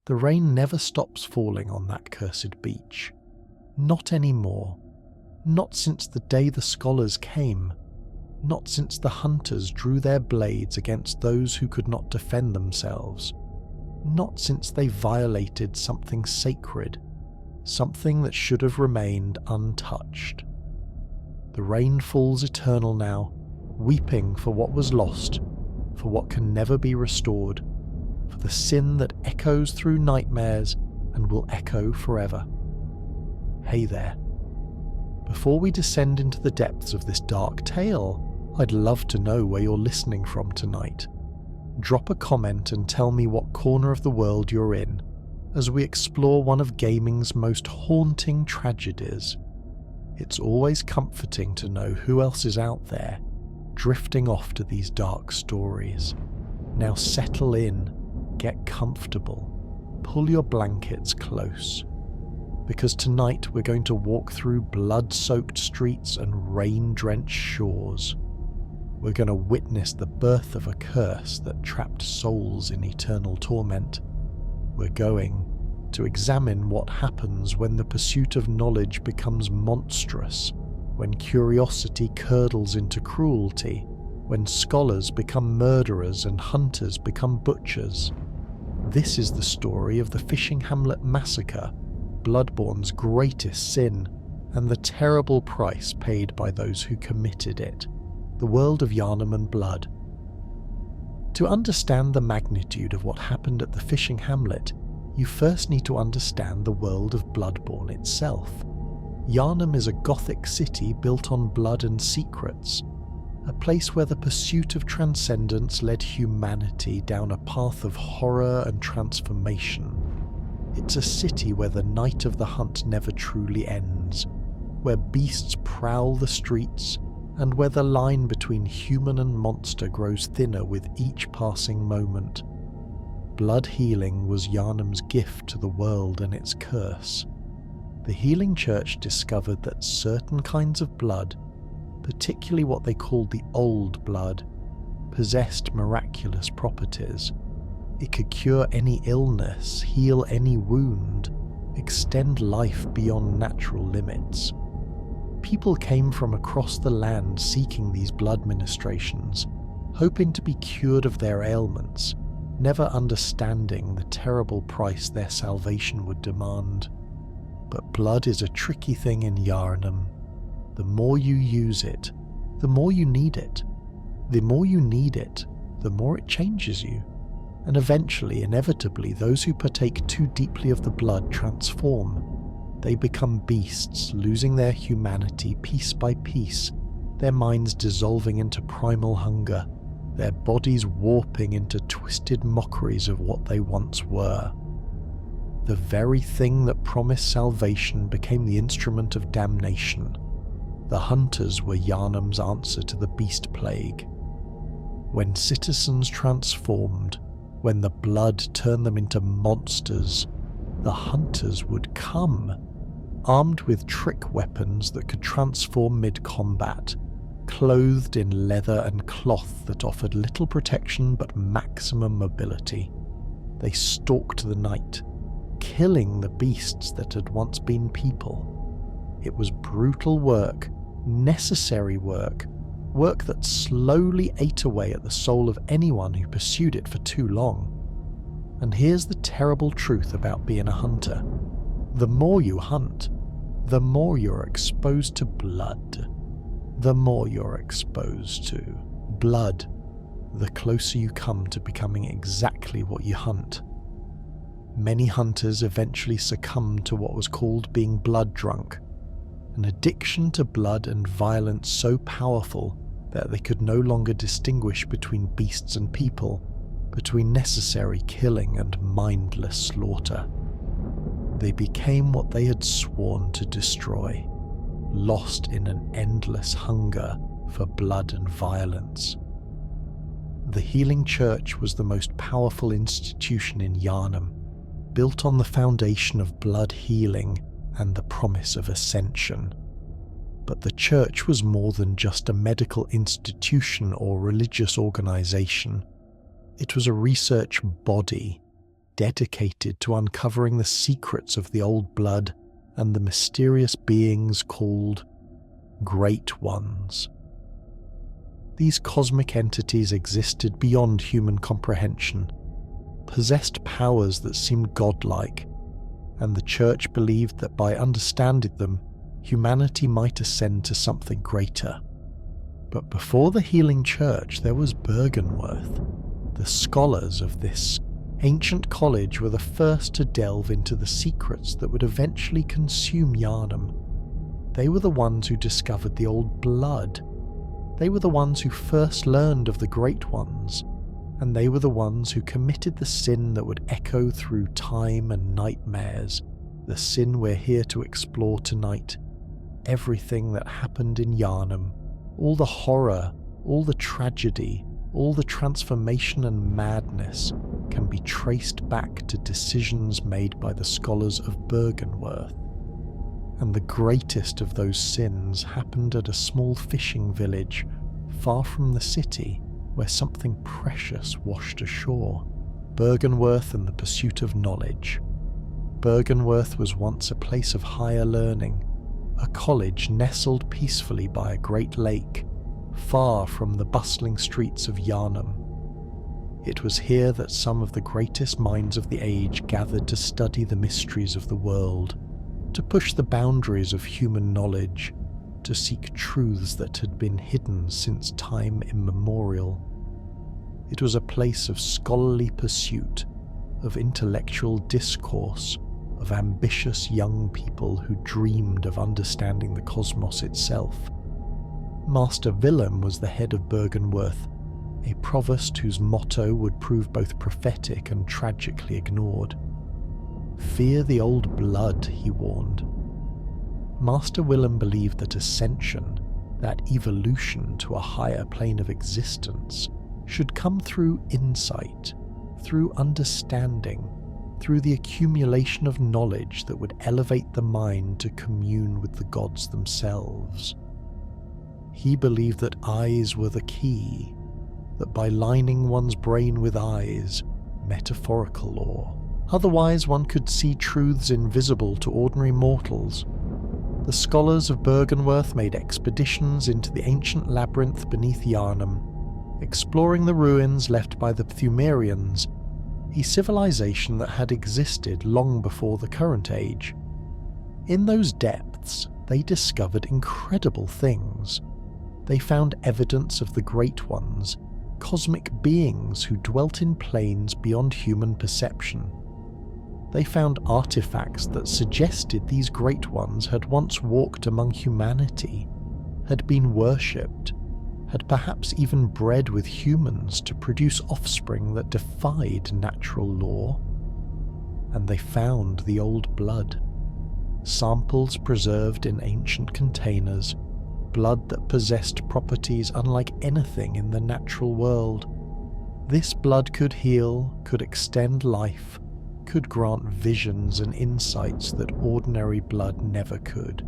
The rain never stops falling on that cursed beach. Not anymore. Not since the day the scholars came. Not since the hunters drew their blades against those who could not defend themselves. Not since they violated something sacred, something that should have remained untouched. The rain falls eternal now, weeping for what was lost, for what can never be restored, for the sin that echoes through nightmares and will echo forever. Hey there. Before we descend into the depths of this dark tale, I'd love to know where you're listening from tonight. Drop a comment and tell me what corner of the world you're in, as we explore one of gaming's most haunting tragedies. It's always comforting to know who else is out there, drifting off to these dark stories. Now settle in, get comfortable, pull your blankets close, because tonight we're going to walk through blood-soaked streets and rain-drenched shores. We're going to witness the birth of a curse that trapped souls in eternal torment. We're going to examine what happens when the pursuit of knowledge becomes monstrous, when curiosity curdles into cruelty, when scholars become murderers and hunters become butchers. This is the story of the Fishing Hamlet Massacre, Bloodborne's greatest sin, and the terrible price paid by those who committed it. The world of Yharnam and blood. To understand the magnitude of what happened at the fishing hamlet, you first need to understand the world of Bloodborne itself. Yharnam is a Gothic city built on blood and secrets, a place where the pursuit of transcendence led humanity down a path of horror and transformation. It's a city where the night of the hunt never truly ends, where beasts prowl the streets, and where the line between human and monster grows thinner with each passing moment. Blood healing was Yharnam's gift to the world and its curse. The Healing Church discovered that certain kinds of blood, particularly what they called the old blood, possessed miraculous properties. It could cure any illness, heal any wound, extend life beyond natural limits. People came from across the land seeking these blood ministrations, hoping to be cured of their ailments, never understanding the terrible price their salvation would demand. But blood is a tricky thing in Yharnam. The more you use it, the more you need it. The more you need it, the more it changes you. And eventually, inevitably, those who partake too deeply of the blood transform. They become beasts, losing their humanity piece by piece, their minds dissolving into primal hunger, their bodies warping into twisted mockeries of what they once were. The very thing that promised salvation became the instrument of damnation. The hunters were Yharnam's answer to the beast plague. When citizens transformed, when the blood turned them into monsters, the hunters would come, armed with trick weapons that could transform mid-combat, clothed in leather and cloth that offered little protection but maximum mobility. They stalked the night, killing the beasts that had once been people. It was brutal work, necessary work, work that slowly ate away at the soul of anyone who pursued it for too long. And here's the terrible truth about being a hunter. The more you hunt, the more you're exposed to blood. The more you're exposed to blood, the closer you come to becoming exactly what you hunt. Many hunters eventually succumbed to what was called being blood drunk, an addiction to blood and violence so powerful that they could no longer distinguish between beasts and people, between necessary killing and mindless slaughter. They became what they had sworn to destroy, lost in an endless hunger for blood and violence. The Healing Church was the most powerful institution in Yharnam, built on the foundation of blood healing and the promise of ascension. But the church was more than just a medical institution or religious organization. It was a research body, dedicated to uncovering the secrets of the old blood and the mysterious beings called Great Ones. These cosmic entities existed beyond human comprehension, possessed powers that seemed godlike, and the Church believed that by understanding them, humanity might ascend to something greater. But before the Healing Church, there was Byrgenwerth. The scholars of this ancient college were the first to delve into the secrets that would eventually consume Yharnam. They were the ones who discovered the old blood. They were the ones who first learned of the Great Ones, and they were the ones who committed the sin that would echo through time and nightmares, the sin we're here to explore tonight. Everything that happened in Yharnam, all the horror, all the tragedy, all the transformation and madness can be traced back to decisions made by the scholars of Byrgenwerth. And the greatest of those sins happened at a small fishing village far from the city where something precious washed ashore. Byrgenwerth and the pursuit of knowledge. Byrgenwerth was once a place of higher learning, a college nestled peacefully by a great lake, far from the bustling streets of Yharnam. It was here that some of the greatest minds of the age gathered to study the mysteries of the world, to push the boundaries of human knowledge, to seek truths that had been hidden since time immemorial. It was a place of scholarly pursuit, of intellectual discourse, of ambitious young people who dreamed of understanding the cosmos itself. Master Willem was the head of Byrgenwerth, a provost whose motto would prove both prophetic and tragically ignored. "Fear the old blood," he warned. Master Willem believed that ascension, that evolution to a higher plane of existence, should come through insight, through understanding, through the accumulation of knowledge that would elevate the mind to commune with the gods themselves. He believed that eyes were the key, that by lining one's brain with eyes, metaphorical or otherwise, one could see truths invisible to ordinary mortals. The scholars of Byrgenwerth made expeditions into the ancient labyrinth beneath Yharnam, exploring the ruins left by the Pthumerians, a civilization that had existed long before the current age. In those depths, they discovered incredible things. They found evidence of the Great Ones, cosmic beings who dwelt in planes beyond human perception. They found artifacts that suggested these Great Ones had once walked among humanity, had been worshipped, had perhaps even bred with humans to produce offspring that defied natural law. And they found the old blood. Samples preserved in ancient containers, blood that possessed properties unlike anything in the natural world. This blood could heal, could extend life, could grant visions and insights that ordinary blood never could.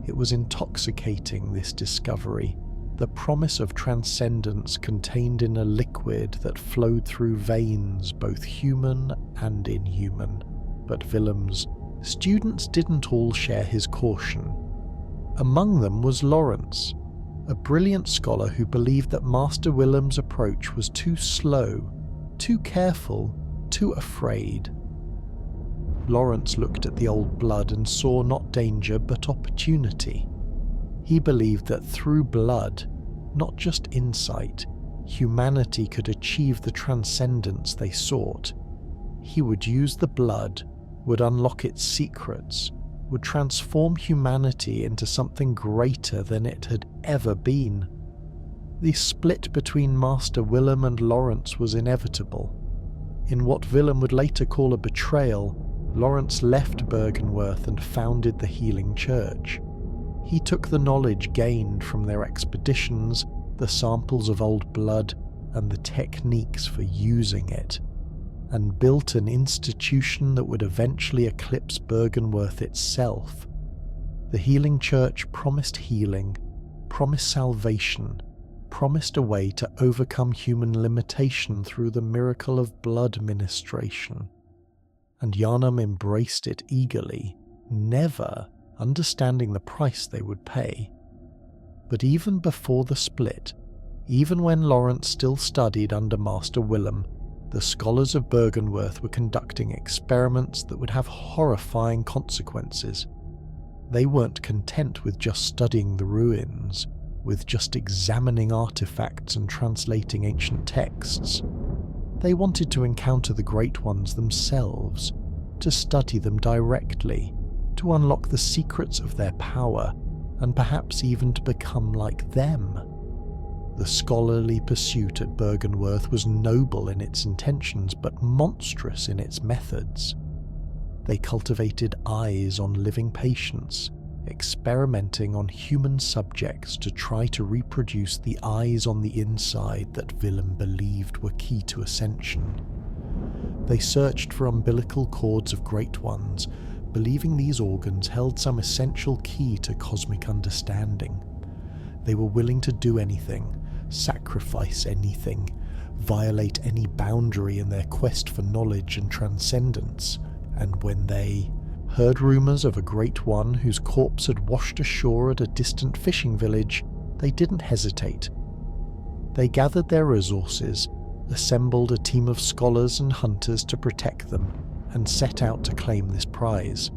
It was intoxicating, this discovery, the promise of transcendence contained in a liquid that flowed through veins both human and inhuman. But Willem's students didn't all share his caution. Among them was Lawrence, a brilliant scholar who believed that Master Willem's approach was too slow, too careful, too afraid. Lawrence looked at the old blood and saw not danger but opportunity. He believed that through blood, not just insight, humanity could achieve the transcendence they sought. He would use the blood, would unlock its secrets, would transform humanity into something greater than it had ever been. The split between Master Willem and Lawrence was inevitable. In what Willem would later call a betrayal, Lawrence left Byrgenwerth and founded the Healing Church. He took the knowledge gained from their expeditions, the samples of old blood, and the techniques for using it, and built an institution that would eventually eclipse Byrgenwerth itself. The Healing Church promised healing, promised salvation, promised a way to overcome human limitation through the miracle of blood ministration, and Yharnam embraced it eagerly, never understanding the price they would pay. But even before the split, even when Lawrence still studied under Master Willem, the scholars of Byrgenwerth were conducting experiments that would have horrifying consequences. They weren't content with just studying the ruins, with just examining artifacts and translating ancient texts. They wanted to encounter the Great Ones themselves, to study them directly, to unlock the secrets of their power, and perhaps even to become like them. The scholarly pursuit at Byrgenwerth was noble in its intentions, but monstrous in its methods. They cultivated eyes on living patients, experimenting on human subjects to try to reproduce the eyes on the inside that Willem believed were key to ascension. They searched for umbilical cords of Great Ones, believing these organs held some essential key to cosmic understanding. They were willing to do anything, sacrifice anything, violate any boundary in their quest for knowledge and transcendence, and when they heard rumours of a Great One whose corpse had washed ashore at a distant fishing village, they didn't hesitate. They gathered their resources, assembled a team of scholars and hunters to protect them, and set out to claim this prize.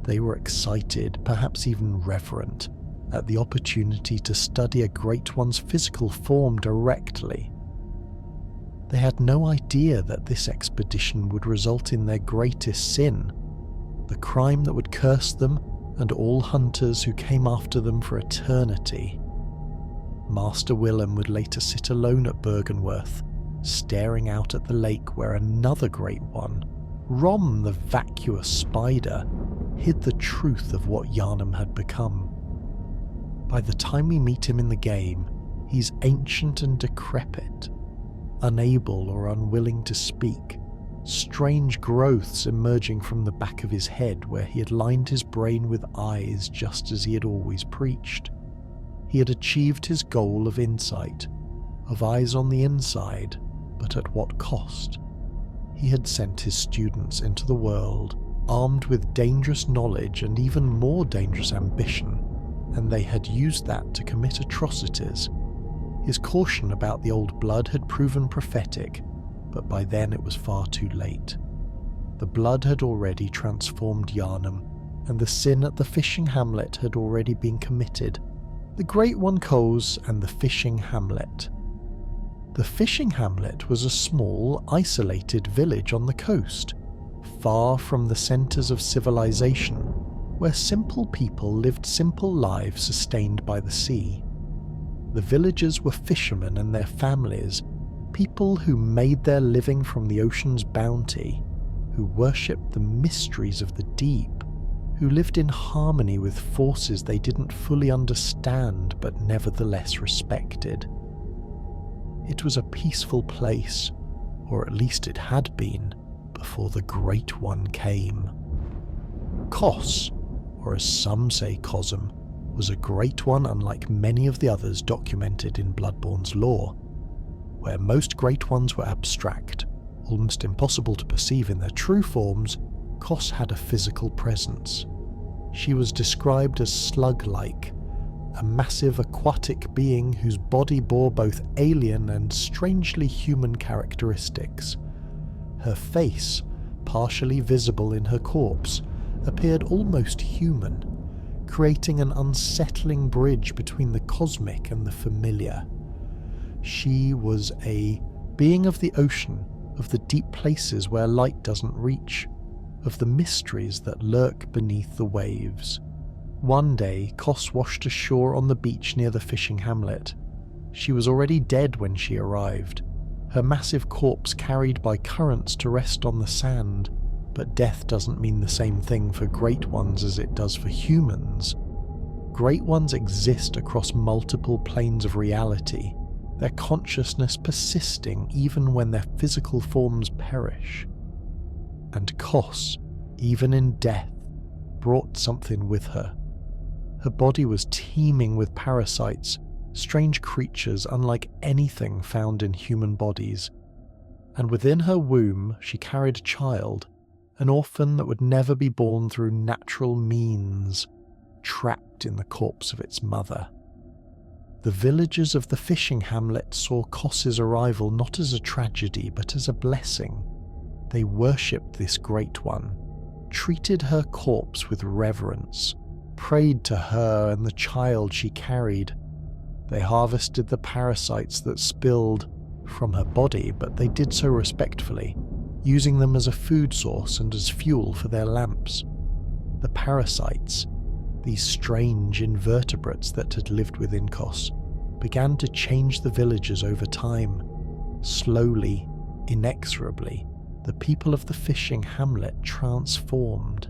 They were excited, perhaps even reverent, at the opportunity to study a Great One's physical form directly. They had no idea that this expedition would result in their greatest sin, the crime that would curse them and all hunters who came after them for eternity. Master Willem would later sit alone at Byrgenwerth, staring out at the lake where another Great One, Rom the vacuous spider, hid the truth of what Yharnam had become. By the time we meet him in the game, he's ancient and decrepit, unable or unwilling to speak, strange growths emerging from the back of his head where he had lined his brain with eyes just as he had always preached. He had achieved his goal of insight, of eyes on the inside, but at what cost? He had sent his students into the world armed with dangerous knowledge and even more dangerous ambition, and they had used that to commit atrocities. His caution about the old blood had proven prophetic, but by then it was far too late. The blood had already transformed Yharnam, and the sin at the fishing hamlet had already been committed. The Great One Kos and the Fishing Hamlet. The fishing hamlet was a small, isolated village on the coast, far from the centres of civilization, where simple people lived simple lives sustained by the sea. The villagers were fishermen and their families, people who made their living from the ocean's bounty, who worshipped the mysteries of the deep, who lived in harmony with forces they didn't fully understand but nevertheless respected. It was a peaceful place, or at least it had been, before the Great One came. Kos, or as some say Kosm, was a Great One unlike many of the others documented in Bloodborne's lore. Where most Great Ones were abstract, almost impossible to perceive in their true forms, Kos had a physical presence. She was described as slug-like, a massive aquatic being whose body bore both alien and strangely human characteristics. Her face, partially visible in her corpse, appeared almost human, creating an unsettling bridge between the cosmic and the familiar. She was a being of the ocean, of the deep places where light doesn't reach, of the mysteries that lurk beneath the waves. One day, Kos washed ashore on the beach near the fishing hamlet. She was already dead when she arrived, her massive corpse carried by currents to rest on the sand, but death doesn't mean the same thing for Great Ones as it does for humans. Great Ones exist across multiple planes of reality, their consciousness persisting even when their physical forms perish. And Kos, even in death, brought something with her. Her body was teeming with parasites, strange creatures unlike anything found in human bodies, and within her womb she carried a child, an orphan that would never be born through natural means, trapped in the corpse of its mother. The villagers of the fishing hamlet saw Kos's arrival not as a tragedy but as a blessing. They worshipped this Great One, treated her corpse with reverence, prayed to her and the child she carried. They harvested the parasites that spilled from her body, but they did so respectfully, using them as a food source and as fuel for their lamps. The parasites, these strange invertebrates that had lived within Kos, began to change the villagers over time. Slowly, inexorably, the people of the fishing hamlet transformed.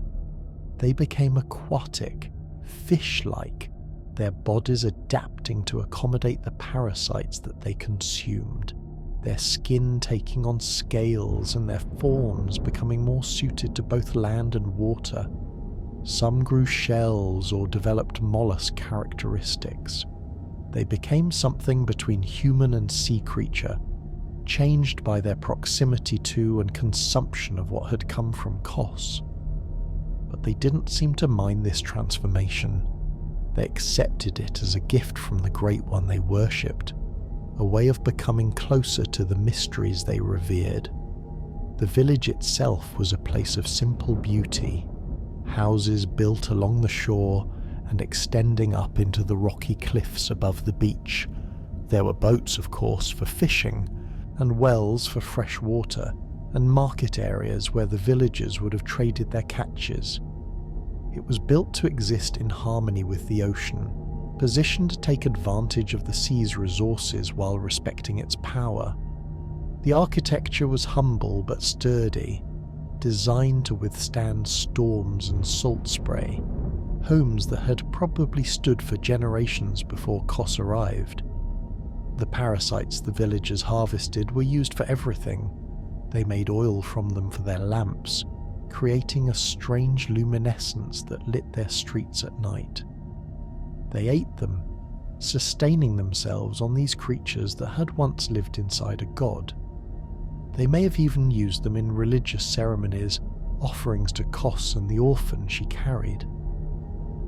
They became aquatic, fish-like, their bodies adapting to accommodate the parasites that they consumed, their skin taking on scales and their forms becoming more suited to both land and water. Some grew shells or developed mollusk characteristics. They became something between human and sea creature, changed by their proximity to and consumption of what had come from Kos. But they didn't seem to mind this transformation. They accepted it as a gift from the Great One they worshipped, a way of becoming closer to the mysteries they revered. The village itself was a place of simple beauty, houses built along the shore and extending up into the rocky cliffs above the beach. There were boats, of course, for fishing, and wells for fresh water, and market areas where the villagers would have traded their catches. It was built to exist in harmony with the ocean, positioned to take advantage of the sea's resources while respecting its power. The architecture was humble but sturdy, designed to withstand storms and salt spray, homes that had probably stood for generations before Kos arrived. The parasites the villagers harvested were used for everything. They made oil from them for their lamps, creating a strange luminescence that lit their streets at night. They ate them, sustaining themselves on these creatures that had once lived inside a god. They may have even used them in religious ceremonies, offerings to Kos and the orphan she carried.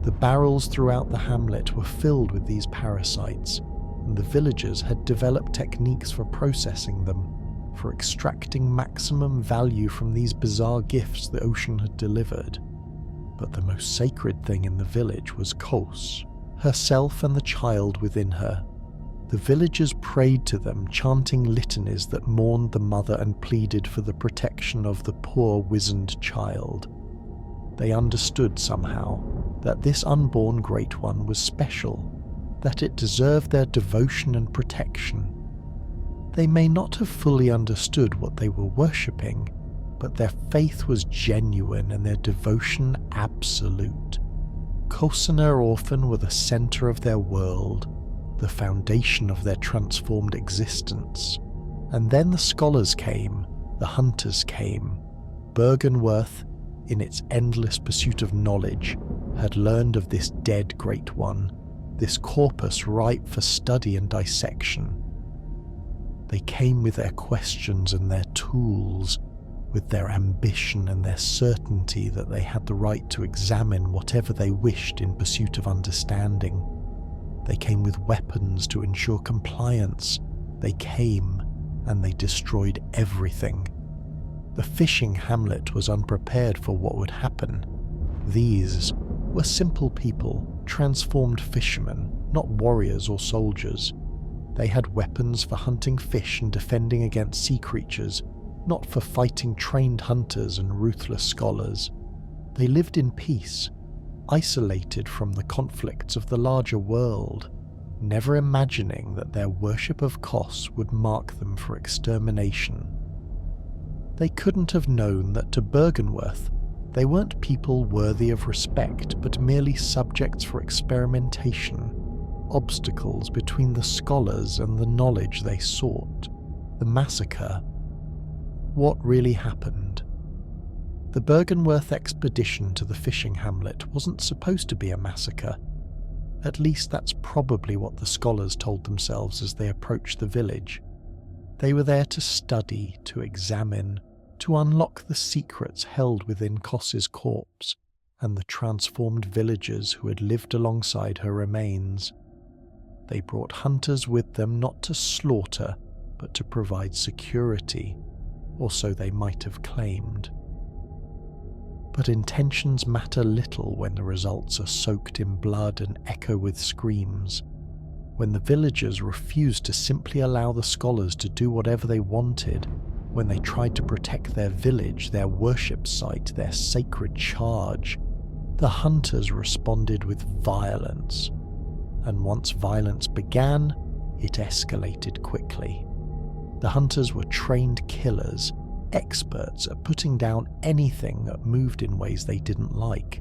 The barrels throughout the hamlet were filled with these parasites, and the villagers had developed techniques for processing them, for extracting maximum value from these bizarre gifts the ocean had delivered. But the most sacred thing in the village was Kos, herself and the child within her. The villagers prayed to them, chanting litanies that mourned the mother and pleaded for the protection of the poor wizened child. They understood somehow that this unborn Great One was special, that it deserved their devotion and protection. They may not have fully understood what they were worshipping, but their faith was genuine and their devotion absolute. Kos and her orphan were the centre of their world, the foundation of their transformed existence. And then the scholars came, the hunters came. Byrgenwerth, in its endless pursuit of knowledge, had learned of this dead Great One, this corpus ripe for study and dissection. They came with their questions and their tools, with their ambition and their certainty that they had the right to examine whatever they wished in pursuit of understanding. They came with weapons to ensure compliance. They came, and they destroyed everything. The fishing hamlet was unprepared for what would happen. These were simple people, transformed fishermen, not warriors or soldiers. They had weapons for hunting fish and defending against sea creatures, not for fighting trained hunters and ruthless scholars. They lived in peace, isolated from the conflicts of the larger world, never imagining that their worship of Kos would mark them for extermination. They couldn't have known that to Byrgenwerth, they weren't people worthy of respect, but merely subjects for experimentation, obstacles between the scholars and the knowledge they sought. The massacre. What really happened? The Byrgenwerth expedition to the fishing hamlet wasn't supposed to be a massacre. At least that's probably what the scholars told themselves as they approached the village. They were there to study, to examine, to unlock the secrets held within Kos's corpse and the transformed villagers who had lived alongside her remains. They brought hunters with them not to slaughter, but to provide security, or so they might have claimed. But intentions matter little when the results are soaked in blood and echo with screams. When the villagers refused to simply allow the scholars to do whatever they wanted, when they tried to protect their village, their worship site, their sacred charge, the hunters responded with violence. And once violence began, it escalated quickly. The hunters were trained killers, experts at putting down anything that moved in ways they didn't like.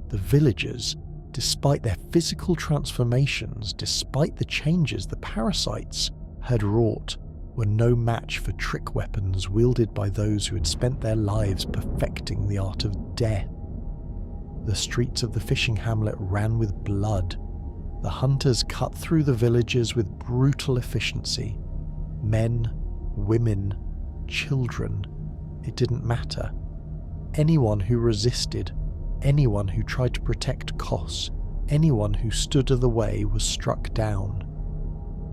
The villagers, despite their physical transformations, despite the changes the parasites had wrought, were no match for trick weapons wielded by those who had spent their lives perfecting the art of death. The streets of the fishing hamlet ran with blood. The hunters cut through the villages with brutal efficiency. Men, women, children, it didn't matter. Anyone who resisted, anyone who tried to protect Kos, anyone who stood in the way was struck down.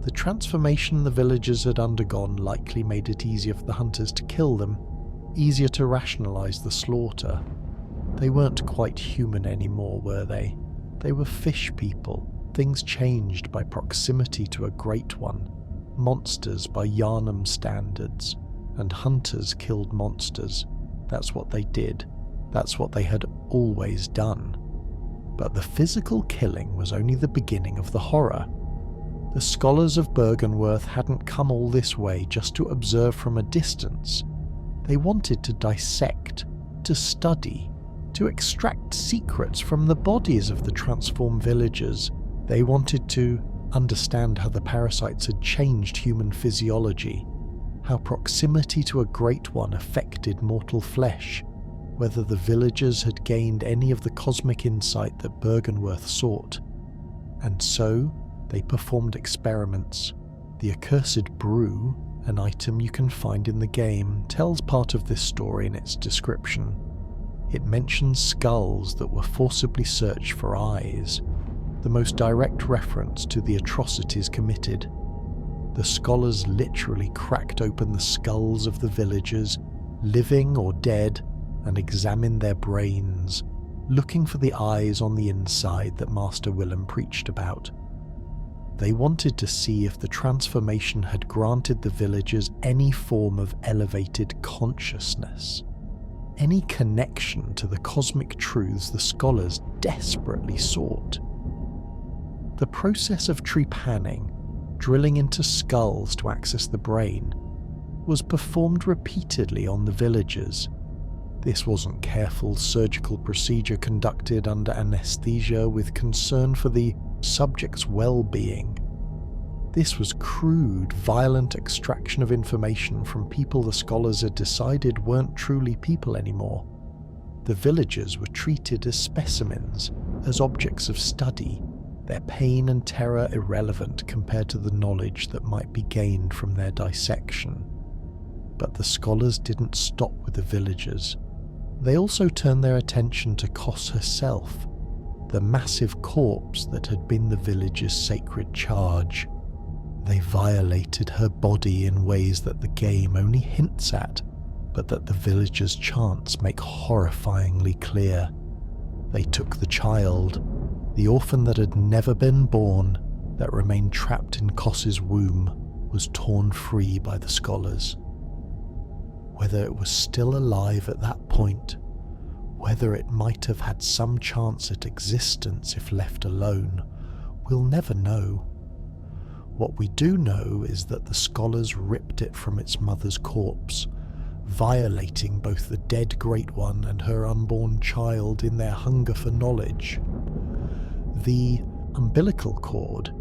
The transformation the villagers had undergone likely made it easier for the hunters to kill them, easier to rationalize the slaughter. They weren't quite human anymore, were they? They were fish people, things changed by proximity to a Great One, monsters by Yharnam standards, and hunters killed monsters. That's what they did. That's what they had always done. But the physical killing was only the beginning of the horror. The scholars of Byrgenwerth hadn't come all this way just to observe from a distance. They wanted to dissect, to study, to extract secrets from the bodies of the transformed villagers. They wanted to understand how the parasites had changed human physiology, how proximity to a Great One affected mortal flesh, whether the villagers had gained any of the cosmic insight that Byrgenwerth sought. And so, they performed experiments. The accursed brew, an item you can find in the game, tells part of this story in its description. It mentions skulls that were forcibly searched for eyes, the most direct reference to the atrocities committed. The scholars literally cracked open the skulls of the villagers, living or dead, and examined their brains, looking for the eyes on the inside that Master Willem preached about. They wanted to see if the transformation had granted the villagers any form of elevated consciousness, any connection to the cosmic truths the scholars desperately sought. The process of trepanning, drilling into skulls to access the brain, was performed repeatedly on the villagers. This wasn't careful surgical procedure conducted under anesthesia with concern for the subject's well-being. This was crude, violent extraction of information from people the scholars had decided weren't truly people anymore. The villagers were treated as specimens, as objects of study, their pain and terror irrelevant compared to the knowledge that might be gained from their dissection. But the scholars didn't stop with the villagers. They also turned their attention to Kos herself, the massive corpse that had been the village's sacred charge. They violated her body in ways that the game only hints at, but that the villagers' chants make horrifyingly clear. They took the child, the orphan that had never been born, that remained trapped in Kos's womb, was torn free by the scholars. Whether it was still alive at that point, whether it might have had some chance at existence if left alone, we'll never know. What we do know is that the scholars ripped it from its mother's corpse, violating both the dead Great One and her unborn child in their hunger for knowledge. The umbilical cord,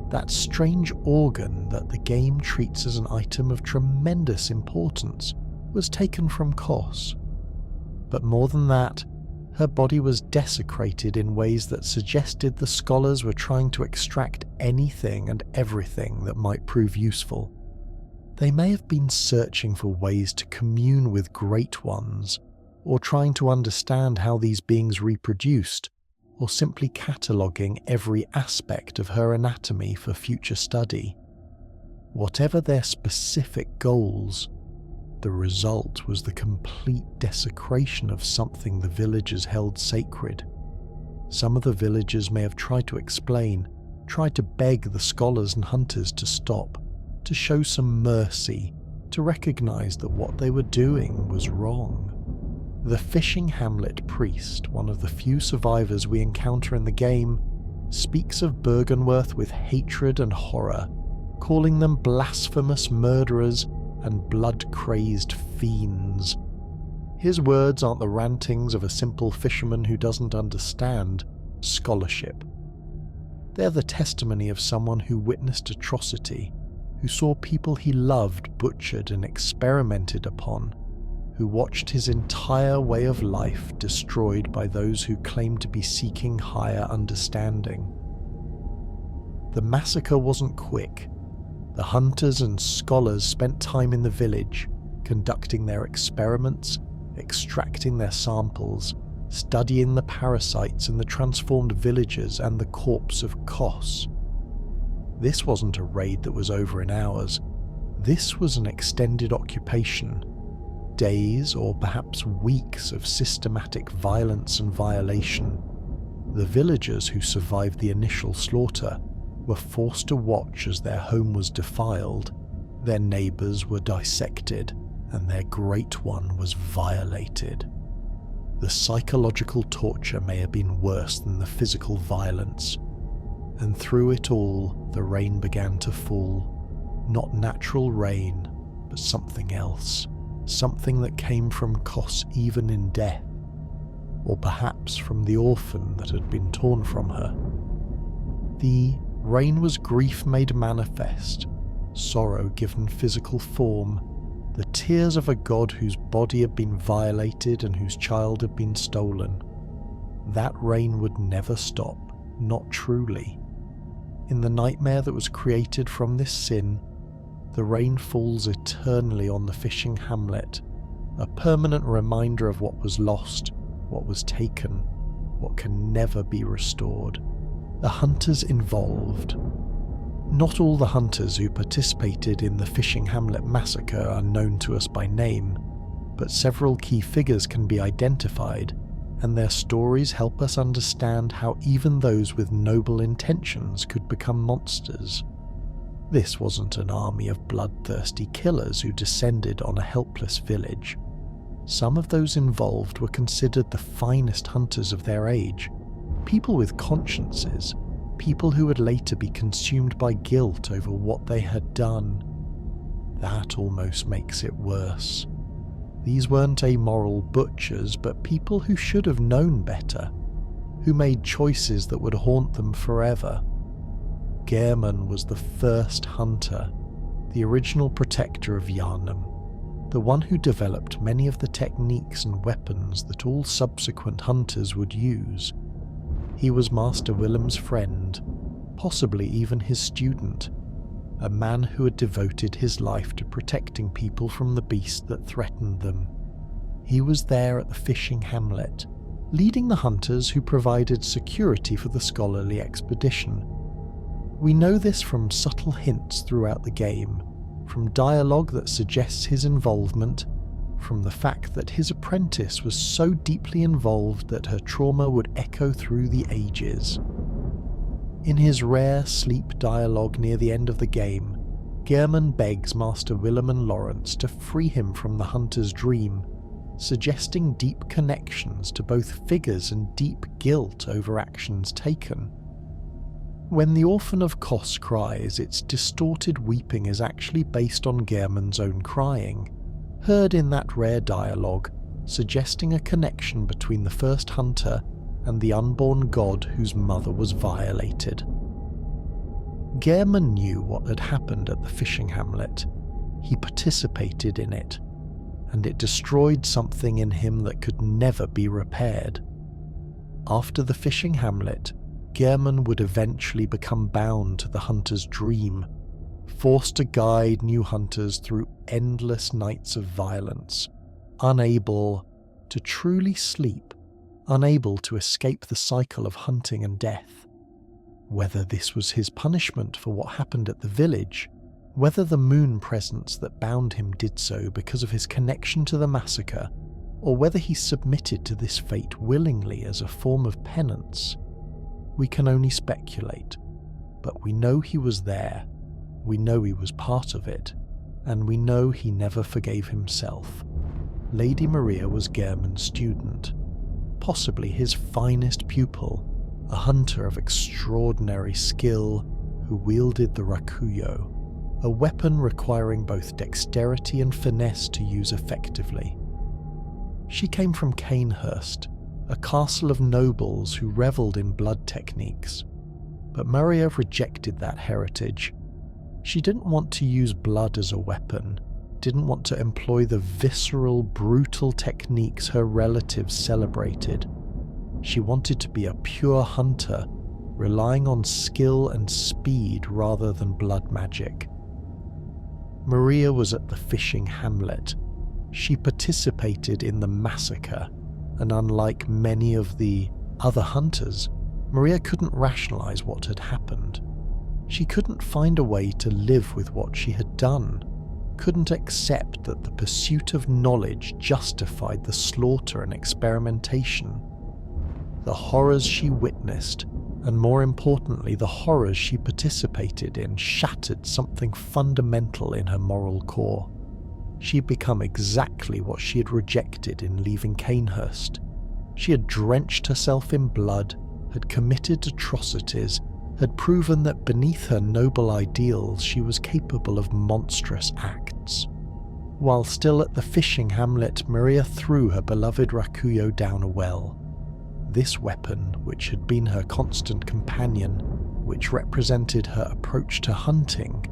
that strange organ that the game treats as an item of tremendous importance, was taken from Kos. But more than that, Her body was desecrated in ways that suggested the scholars were trying to extract anything and everything that might prove useful. They may have been searching for ways to commune with Great Ones, or trying to understand how these beings reproduced, or simply cataloguing every aspect of her anatomy for future study. Whatever their specific goals, the result was the complete desecration of something the villagers held sacred. Some of the villagers may have tried to explain, tried to beg the scholars and hunters to stop, to show some mercy, to recognize that what they were doing was wrong. The Fishing Hamlet priest, one of the few survivors we encounter in the game, speaks of Byrgenwerth with hatred and horror, calling them blasphemous murderers and blood-crazed fiends. His words aren't the rantings of a simple fisherman who doesn't understand scholarship. They're the testimony of someone who witnessed atrocity, who saw people he loved butchered and experimented upon, who watched his entire way of life destroyed by those who claimed to be seeking higher understanding. The massacre wasn't quick. The hunters and scholars spent time in the village, conducting their experiments, extracting their samples, studying the parasites in the transformed villagers and the corpse of Kos. This wasn't a raid that was over in hours. This was an extended occupation. Days or perhaps weeks of systematic violence and violation. The villagers who survived the initial slaughter were forced to watch as their home was defiled, their neighbours were dissected, and their Great One was violated. The psychological torture may have been worse than the physical violence, and through it all the rain began to fall. Not natural rain, but something else. Something that came from Kos even in death, or perhaps from the orphan that had been torn from her. The rain was grief made manifest, sorrow given physical form, the tears of a god whose body had been violated and whose child had been stolen. That rain would never stop, not truly. In the nightmare that was created from this sin, the rain falls eternally on the fishing hamlet, a permanent reminder of what was lost, what was taken, what can never be restored. The hunters involved. Not all the hunters who participated in the Fishing Hamlet Massacre are known to us by name, but several key figures can be identified, and their stories help us understand how even those with noble intentions could become monsters. This wasn't an army of bloodthirsty killers who descended on a helpless village. Some of those involved were considered the finest hunters of their age, people with consciences, people who would later be consumed by guilt over what they had done. That almost makes it worse. These weren't amoral butchers, but people who should have known better, who made choices that would haunt them forever. Gehrman was the first hunter, the original protector of Yharnam, the one who developed many of the techniques and weapons that all subsequent hunters would use. He was Master Willem's friend, possibly even his student, a man who had devoted his life to protecting people from the beast that threatened them. He was there at the fishing hamlet, leading the hunters who provided security for the scholarly expedition. We know this from subtle hints throughout the game, from dialogue that suggests his involvement, from the fact that his apprentice was so deeply involved that her trauma would echo through the ages. In his rare sleep dialogue near the end of the game, Gehrman begs Master Willem and Lawrence to free him from the hunter's dream, suggesting deep connections to both figures and deep guilt over actions taken. When the Orphan of Kos cries, its distorted weeping is actually based on Gehrman's own crying, heard in that rare dialogue, suggesting a connection between the first hunter and the unborn god whose mother was violated. Gehrman knew what had happened at the fishing hamlet. He participated in it, and it destroyed something in him that could never be repaired. After the fishing hamlet, Gehrman would eventually become bound to the hunter's dream, forced to guide new hunters through endless nights of violence, unable to truly sleep, unable to escape the cycle of hunting and death. Whether this was his punishment for what happened at the village, whether the moon presence that bound him did so because of his connection to the massacre, or whether he submitted to this fate willingly as a form of penance, we can only speculate. But we know he was there, we know he was part of it, and we know he never forgave himself. Lady Maria was Gehrman's student, possibly his finest pupil, a hunter of extraordinary skill who wielded the rakuyo, a weapon requiring both dexterity and finesse to use effectively. She came from Cainhurst, a castle of nobles who revelled in blood techniques, but Maria rejected that heritage. She didn't want to use blood as a weapon, didn't want to employ the visceral, brutal techniques her relatives celebrated. She wanted to be a pure hunter, relying on skill and speed rather than blood magic. Maria was at the fishing hamlet. She participated in the massacre, and unlike many of the other hunters, Maria couldn't rationalize what had happened. She couldn't find a way to live with what she had done, couldn't accept that the pursuit of knowledge justified the slaughter and experimentation. The horrors she witnessed, and more importantly the horrors she participated in, shattered something fundamental in her moral core. She had become exactly what she had rejected in leaving Cainhurst. She had drenched herself in blood, had committed atrocities, had proven that beneath her noble ideals she was capable of monstrous acts. While still at the fishing hamlet, Maria threw her beloved rakuyo down a well. This weapon, which had been her constant companion, which represented her approach to hunting,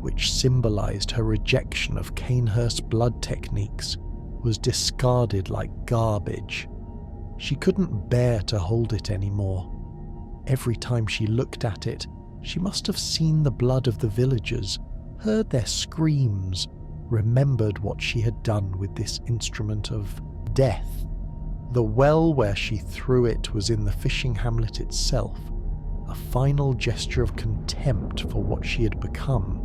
which symbolized her rejection of Cainhurst blood techniques, was discarded like garbage. She couldn't bear to hold it anymore. Every time she looked at it, she must have seen the blood of the villagers, heard their screams, remembered what she had done with this instrument of death. The well where she threw it was in the fishing hamlet itself, a final gesture of contempt for what she had become,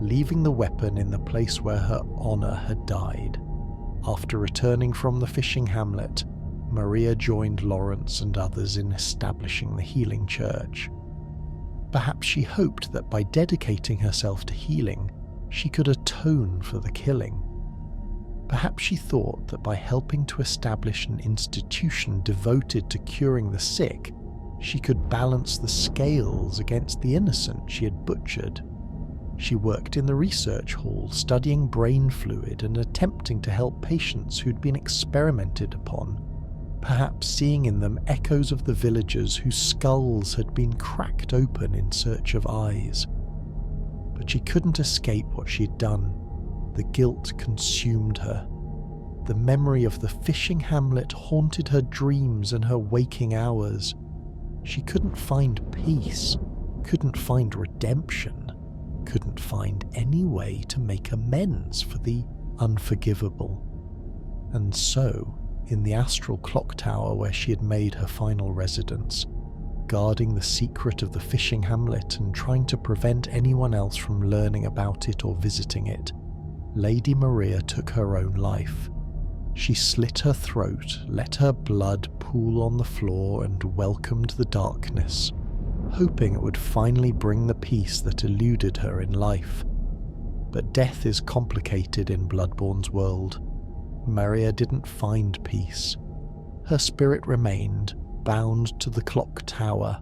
leaving the weapon in the place where her honour had died. After returning from the fishing hamlet, Maria joined Lawrence and others in establishing the healing church. Perhaps she hoped that by dedicating herself to healing, she could atone for the killing. Perhaps she thought that by helping to establish an institution devoted to curing the sick, she could balance the scales against the innocent she had butchered. She worked in the research hall, studying brain fluid and attempting to help patients who'd been experimented upon, perhaps seeing in them echoes of the villagers whose skulls had been cracked open in search of eyes. But she couldn't escape what she'd done. The guilt consumed her. The memory of the fishing hamlet haunted her dreams and her waking hours. She couldn't find peace, couldn't find redemption, couldn't find any way to make amends for the unforgivable. And so, in the astral clock tower where she had made her final residence, guarding the secret of the fishing hamlet and trying to prevent anyone else from learning about it or visiting it, Lady Maria took her own life. She slit her throat, let her blood pool on the floor, and welcomed the darkness, hoping it would finally bring the peace that eluded her in life. But death is complicated in Bloodborne's world. Maria didn't find peace. Her spirit remained bound to the clock tower,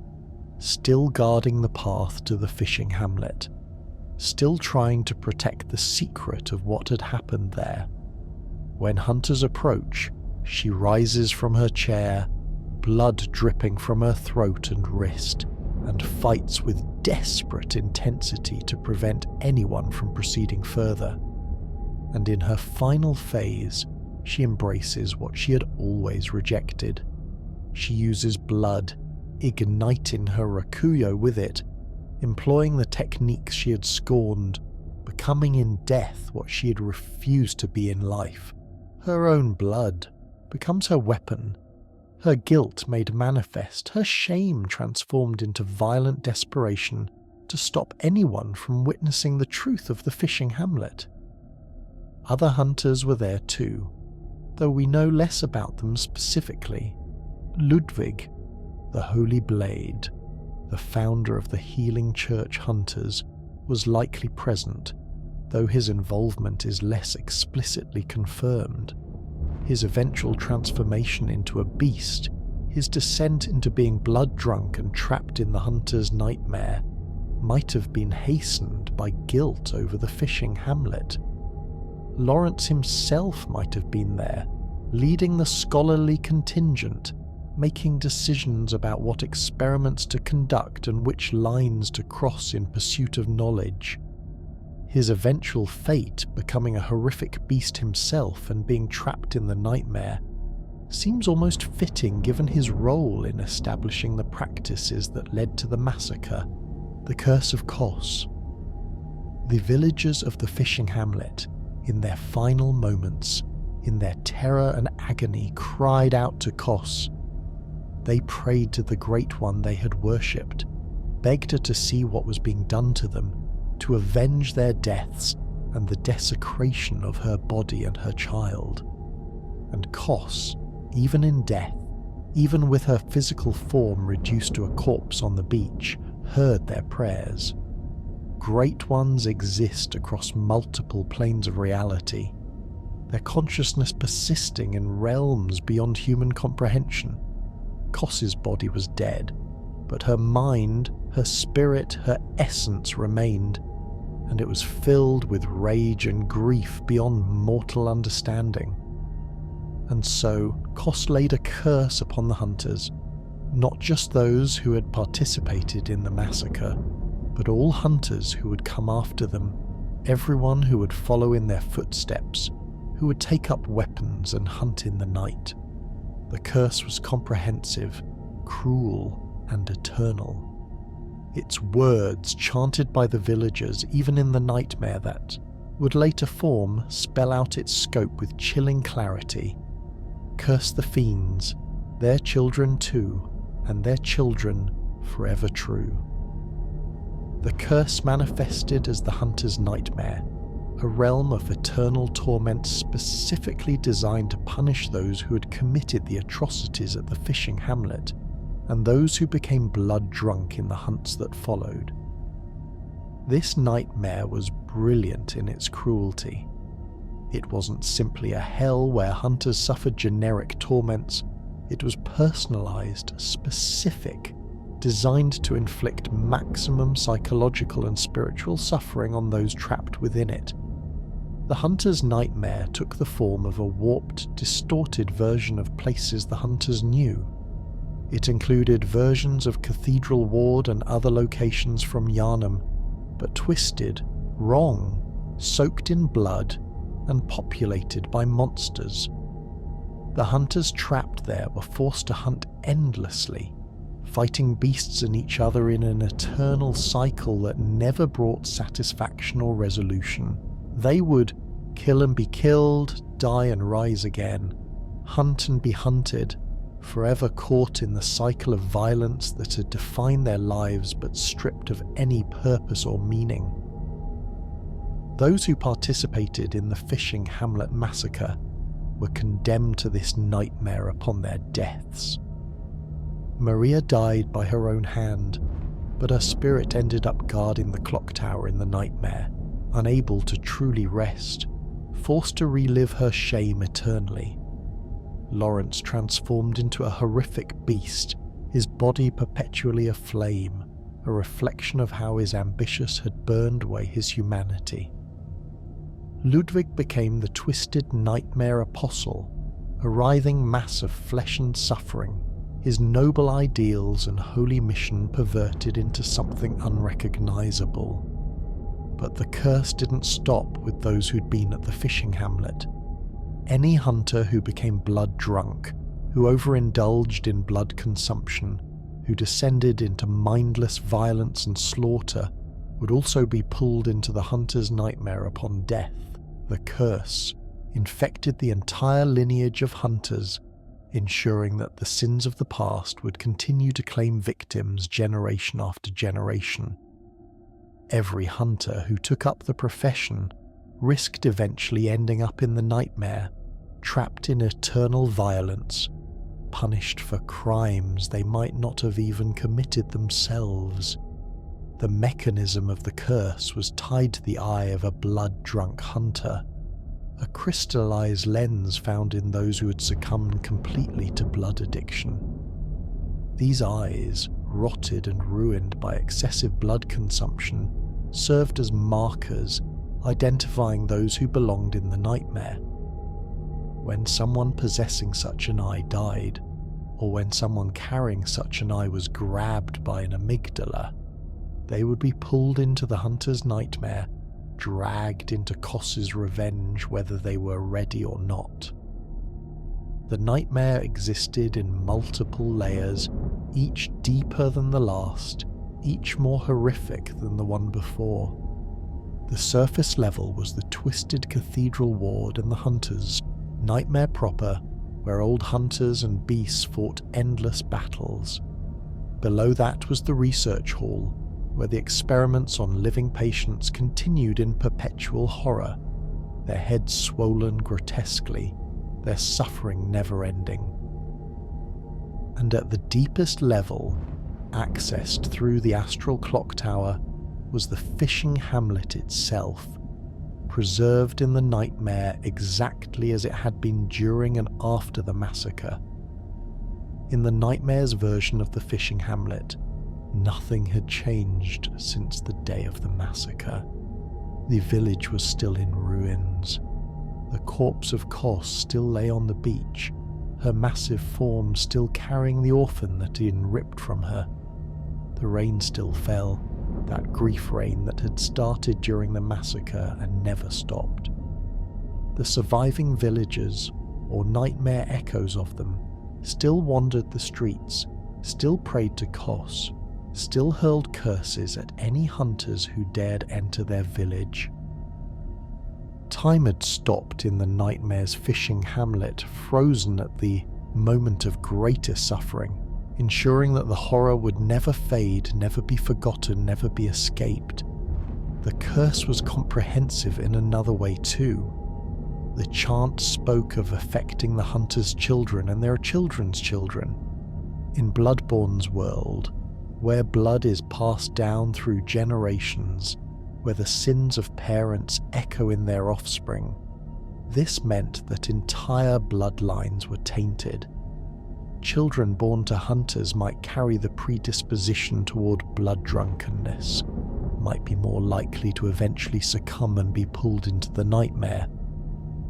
still guarding the path to the fishing hamlet, still trying to protect the secret of what had happened there. When hunters approach, she rises from her chair, blood dripping from her throat and wrist, and fights with desperate intensity to prevent anyone from proceeding further. And in her final phase, she embraces what she had always rejected. She uses blood, igniting her rakuyo with it, employing the techniques she had scorned, becoming in death what she had refused to be in life. Her own blood becomes her weapon, her guilt made manifest, her shame transformed into violent desperation to stop anyone from witnessing the truth of the fishing hamlet. Other hunters were there too, though we know less about them specifically. Ludwig, the Holy Blade, the founder of the Healing Church Hunters, was likely present, though his involvement is less explicitly confirmed. His eventual transformation into a beast, his descent into being blood-drunk and trapped in the hunter's nightmare, might have been hastened by guilt over the fishing hamlet. Lawrence himself might have been there, leading the scholarly contingent, making decisions about what experiments to conduct and which lines to cross in pursuit of knowledge. His eventual fate, becoming a horrific beast himself and being trapped in the nightmare, seems almost fitting given his role in establishing the practices that led to the massacre, the Curse of Kos. The villagers of the fishing hamlet, in their final moments, in their terror and agony, cried out to Kos. They prayed to the Great One they had worshipped, begged her to see what was being done to them, to avenge their deaths and the desecration of her body and her child. And Kos, even in death, even with her physical form reduced to a corpse on the beach, heard their prayers. Great Ones exist across multiple planes of reality, their consciousness persisting in realms beyond human comprehension. Kos's body was dead, but her mind, her spirit, her essence remained, and it was filled with rage and grief beyond mortal understanding. And so Kos laid a curse upon the hunters, not just those who had participated in the massacre, but all hunters who would come after them, everyone who would follow in their footsteps, who would take up weapons and hunt in the night. The curse was comprehensive, cruel, and eternal. Its words, chanted by the villagers even in the nightmare that would later form, spell out its scope with chilling clarity. Curse the fiends, their children too, and their children forever true. The curse manifested as the hunter's nightmare, a realm of eternal torment specifically designed to punish those who had committed the atrocities at the fishing hamlet, and those who became blood-drunk in the hunts that followed. This nightmare was brilliant in its cruelty. It wasn't simply a hell where hunters suffered generic torments, it was personalized, specific, designed to inflict maximum psychological and spiritual suffering on those trapped within it. The hunter's nightmare took the form of a warped, distorted version of places the hunters knew. It included versions of Cathedral Ward and other locations from Yharnam, but twisted, wrong, soaked in blood, and populated by monsters. The hunters trapped there were forced to hunt endlessly, fighting beasts and each other in an eternal cycle that never brought satisfaction or resolution. They would kill and be killed, die and rise again, hunt and be hunted, forever caught in the cycle of violence that had defined their lives but stripped of any purpose or meaning. Those who participated in the Fishing Hamlet Massacre were condemned to this nightmare upon their deaths. Maria died by her own hand, but her spirit ended up guarding the clock tower in the nightmare, unable to truly rest, forced to relive her shame eternally. Lawrence transformed into a horrific beast, his body perpetually aflame, a reflection of how his ambition had burned away his humanity. Ludwig became the twisted nightmare apostle, a writhing mass of flesh and suffering, his noble ideals and holy mission perverted into something unrecognizable. But the curse didn't stop with those who'd been at the fishing hamlet. Any hunter who became blood drunk, who overindulged in blood consumption, who descended into mindless violence and slaughter, would also be pulled into the hunter's nightmare upon death. The curse infected the entire lineage of hunters, ensuring that the sins of the past would continue to claim victims generation after generation. Every hunter who took up the profession risked eventually ending up in the nightmare, trapped in eternal violence, punished for crimes they might not have even committed themselves. The mechanism of the curse was tied to the eye of a blood-drunk hunter, a crystallized lens found in those who had succumbed completely to blood addiction. These eyes, rotted and ruined by excessive blood consumption, served as markers identifying those who belonged in the nightmare. When someone possessing such an eye died, or when someone carrying such an eye was grabbed by an amygdala, they would be pulled into the hunter's nightmare, dragged into Kos's revenge whether they were ready or not. The nightmare existed in multiple layers, each deeper than the last, each more horrific than the one before. The surface level was the twisted cathedral ward and the hunters, nightmare proper, where old hunters and beasts fought endless battles. Below that was the research hall, where the experiments on living patients continued in perpetual horror, their heads swollen grotesquely, their suffering never-ending. And at the deepest level, accessed through the astral clock tower, was the fishing hamlet itself, preserved in the nightmare exactly as it had been during and after the massacre. In the nightmare's version of the fishing hamlet, nothing had changed since the day of the massacre. The village was still in ruins. The corpse of Kos still lay on the beach, her massive form still carrying the orphan that had been ripped from her. The rain still fell, that grief rain that had started during the massacre and never stopped. The surviving villagers, or nightmare echoes of them, still wandered the streets, still prayed to Kos, still hurled curses at any hunters who dared enter their village. Time had stopped in the nightmare's fishing hamlet, frozen at the moment of greatest suffering, ensuring that the horror would never fade, never be forgotten, never be escaped. The curse was comprehensive in another way too. The chant spoke of affecting the hunter's children and their children's children. In Bloodborne's world, where blood is passed down through generations, where the sins of parents echo in their offspring, this meant that entire bloodlines were tainted. Children born to hunters might carry the predisposition toward blood drunkenness, might be more likely to eventually succumb and be pulled into the nightmare.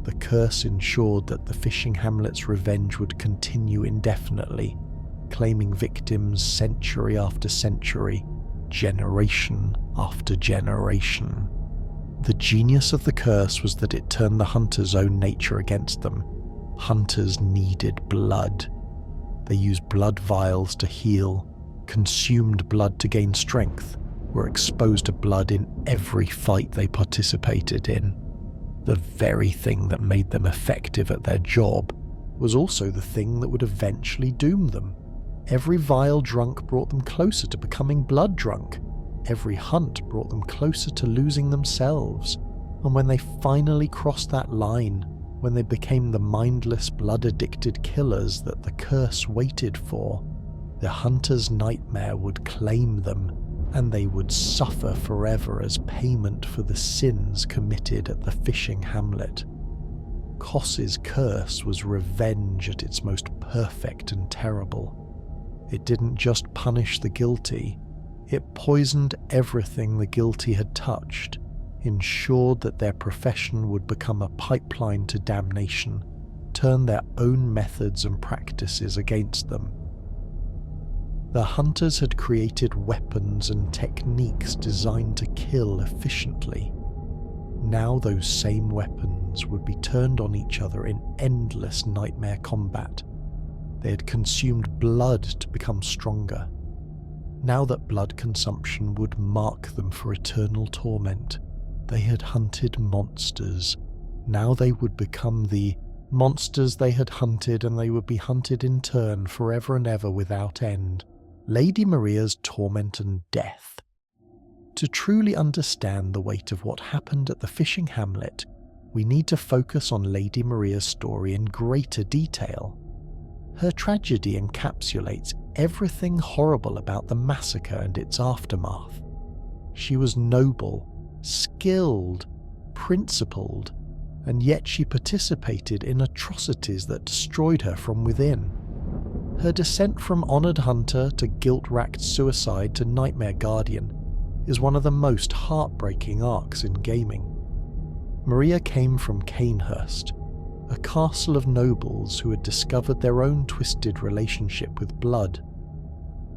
The curse ensured that the fishing hamlet's revenge would continue indefinitely, claiming victims century after century, generation after generation. The genius of the curse was that it turned the hunter's own nature against them. Hunters needed blood. They used blood vials to heal, consumed blood to gain strength, were exposed to blood in every fight they participated in. The very thing that made them effective at their job was also the thing that would eventually doom them. Every vile drunk brought them closer to becoming blood drunk. Every hunt brought them closer to losing themselves. And when they finally crossed that line, when they became the mindless, blood-addicted killers that the curse waited for, the hunter's nightmare would claim them, and they would suffer forever as payment for the sins committed at the fishing hamlet. Kos's curse was revenge at its most perfect and terrible. It didn't just punish the guilty, it poisoned everything the guilty had touched, ensured that their profession would become a pipeline to damnation, turn their own methods and practices against them. The hunters had created weapons and techniques designed to kill efficiently. Now those same weapons would be turned on each other in endless nightmare combat. They had consumed blood to become stronger. Now that blood consumption would mark them for eternal torment, they had hunted monsters. Now they would become the monsters they had hunted, and they would be hunted in turn forever and ever without end. Lady Maria's torment and death. To truly understand the weight of what happened at the fishing hamlet, we need to focus on Lady Maria's story in greater detail. Her tragedy encapsulates everything horrible about the massacre and its aftermath. She was noble, skilled, principled, and yet she participated in atrocities that destroyed her from within. Her descent from honoured hunter to guilt-racked suicide to nightmare guardian is one of the most heartbreaking arcs in gaming. Maria came from Cainhurst, a castle of nobles who had discovered their own twisted relationship with blood.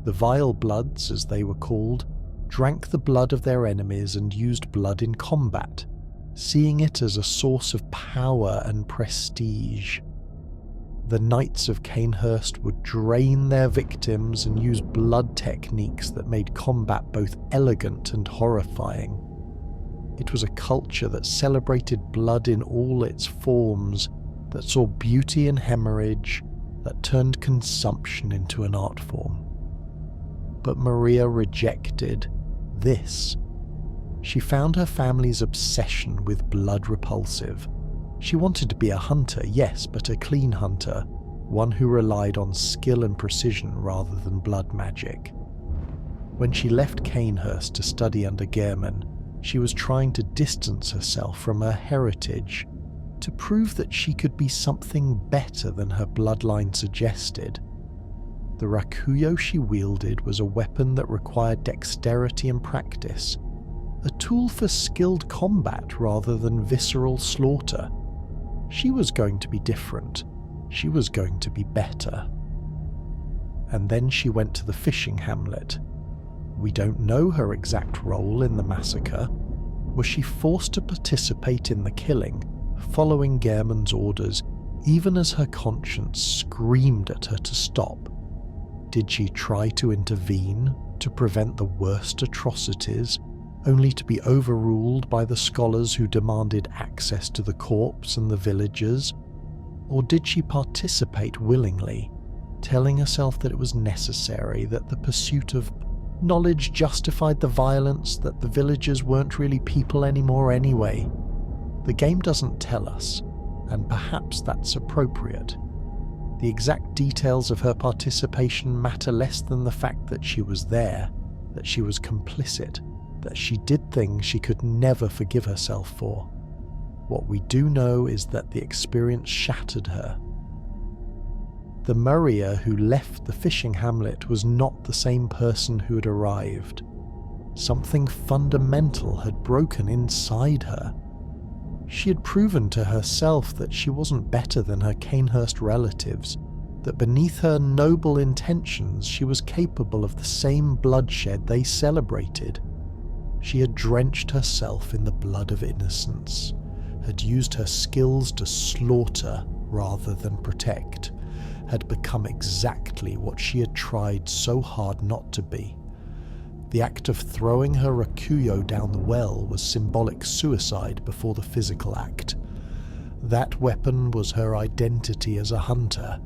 The Vile Bloods, as they were called, drank the blood of their enemies and used blood in combat, seeing it as a source of power and prestige. The Knights of Cainhurst would drain their victims and use blood techniques that made combat both elegant and horrifying. It was a culture that celebrated blood in all its forms, that saw beauty in hemorrhage, that turned consumption into an art form. But Maria rejected this. She found her family's obsession with blood repulsive. She wanted to be a hunter, yes, but a clean hunter, one who relied on skill and precision rather than blood magic. When she left Cainhurst to study under Gehrman, she was trying to distance herself from her heritage, to prove that she could be something better than her bloodline suggested. The rakuyo she wielded was a weapon that required dexterity and practice, a tool for skilled combat rather than visceral slaughter. She was going to be different. She was going to be better. And then she went to the fishing hamlet. We don't know her exact role in the massacre. Was she forced to participate in the killing, following Gehrman's orders, even as her conscience screamed at her to stop? Did she try to intervene, to prevent the worst atrocities, only to be overruled by the scholars who demanded access to the corpse and the villagers? Or did she participate willingly, telling herself that it was necessary, that the pursuit of knowledge justified the violence, that the villagers weren't really people anymore anyway? The game doesn't tell us, and perhaps that's appropriate. The exact details of her participation matter less than the fact that she was there, that she was complicit, that she did things she could never forgive herself for. What we do know is that the experience shattered her. The Maria who left the fishing hamlet was not the same person who had arrived. Something fundamental had broken inside her. She had proven to herself that she wasn't better than her Cainhurst relatives, that beneath her noble intentions she was capable of the same bloodshed they celebrated. She had drenched herself in the blood of innocence, had used her skills to slaughter rather than protect, had become exactly what she had tried so hard not to be. The act of throwing her rakuyo down the well was symbolic suicide before the physical act. That weapon was her identity as a hunter,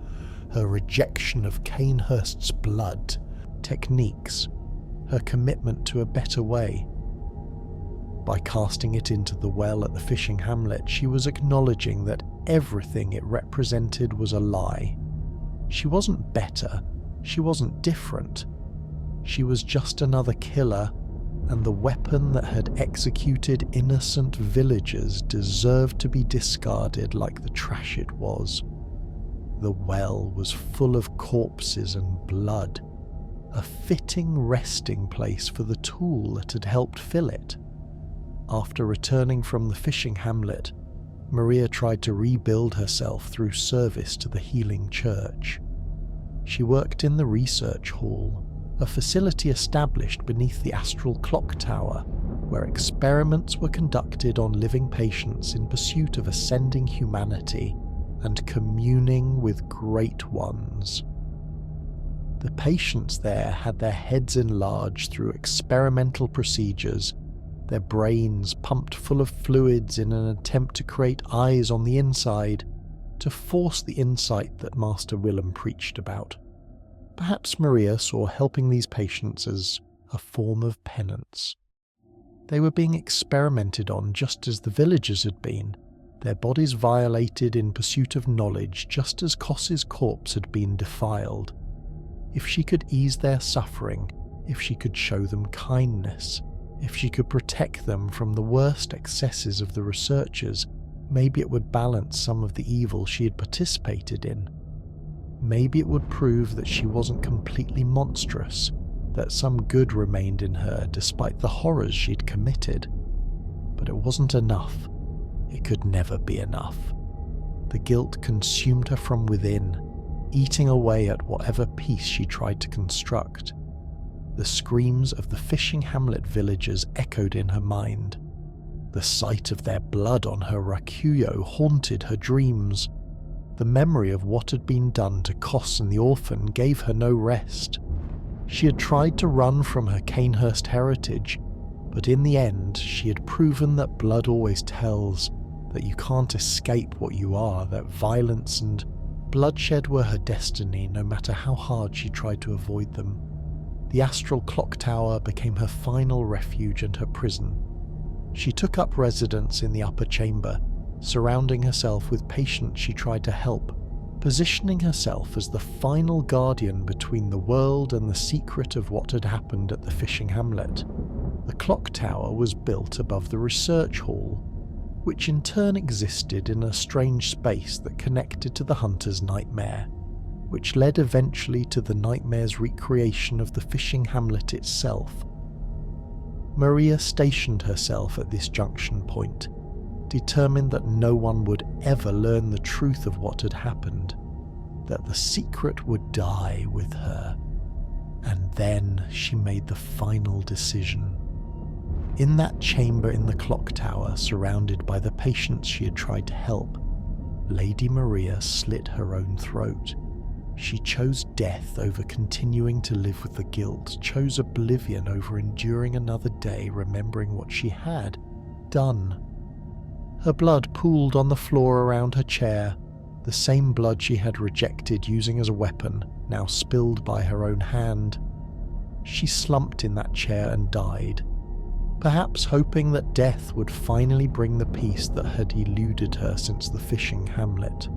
her rejection of Cainhurst's blood, techniques, her commitment to a better way. By casting it into the well at the fishing hamlet, she was acknowledging that everything it represented was a lie. She wasn't better, she wasn't different. She was just another killer, and the weapon that had executed innocent villagers deserved to be discarded like the trash it was. The well was full of corpses and blood, a fitting resting place for the tool that had helped fill it. After returning from the fishing hamlet, Maria tried to rebuild herself through service to the healing church. She worked in the research hall, a facility established beneath the astral clock tower, where experiments were conducted on living patients in pursuit of ascending humanity and communing with Great Ones. The patients there had their heads enlarged through experimental procedures, their brains pumped full of fluids in an attempt to create eyes on the inside, to force the insight that Master Willem preached about. Perhaps Maria saw helping these patients as a form of penance. They were being experimented on just as the villagers had been, their bodies violated in pursuit of knowledge just as Kos's corpse had been defiled. If she could ease their suffering, if she could show them kindness, if she could protect them from the worst excesses of the researchers, maybe it would balance some of the evil she had participated in. Maybe it would prove that she wasn't completely monstrous, that some good remained in her despite the horrors she'd committed. But it wasn't enough. It could never be enough. The guilt consumed her from within, eating away at whatever peace she tried to construct. The screams of the Fishing Hamlet villagers echoed in her mind. The sight of their blood on her rakuyo haunted her dreams. The memory of what had been done to Kos and the orphan gave her no rest. She had tried to run from her Cainhurst heritage, but in the end she had proven that blood always tells, that you can't escape what you are, that violence and bloodshed were her destiny no matter how hard she tried to avoid them. The astral clock tower became her final refuge and her prison. She took up residence in the upper chamber, surrounding herself with patients she tried to help, positioning herself as the final guardian between the world and the secret of what had happened at the fishing hamlet. The clock tower was built above the research hall, which in turn existed in a strange space that connected to the hunter's nightmare, which led eventually to the nightmare's recreation of the fishing hamlet itself. Maria stationed herself at this junction point, determined that no one would ever learn the truth of what had happened, that the secret would die with her. And then she made the final decision. In that chamber in the clock tower, surrounded by the patients she had tried to help, Lady Maria slit her own throat. She chose death over continuing to live with the guilt, chose oblivion over enduring another day remembering what she had done. Her blood pooled on the floor around her chair, the same blood she had rejected using as a weapon, now spilled by her own hand. She slumped in that chair and died, perhaps hoping that death would finally bring the peace that had eluded her since the fishing hamlet.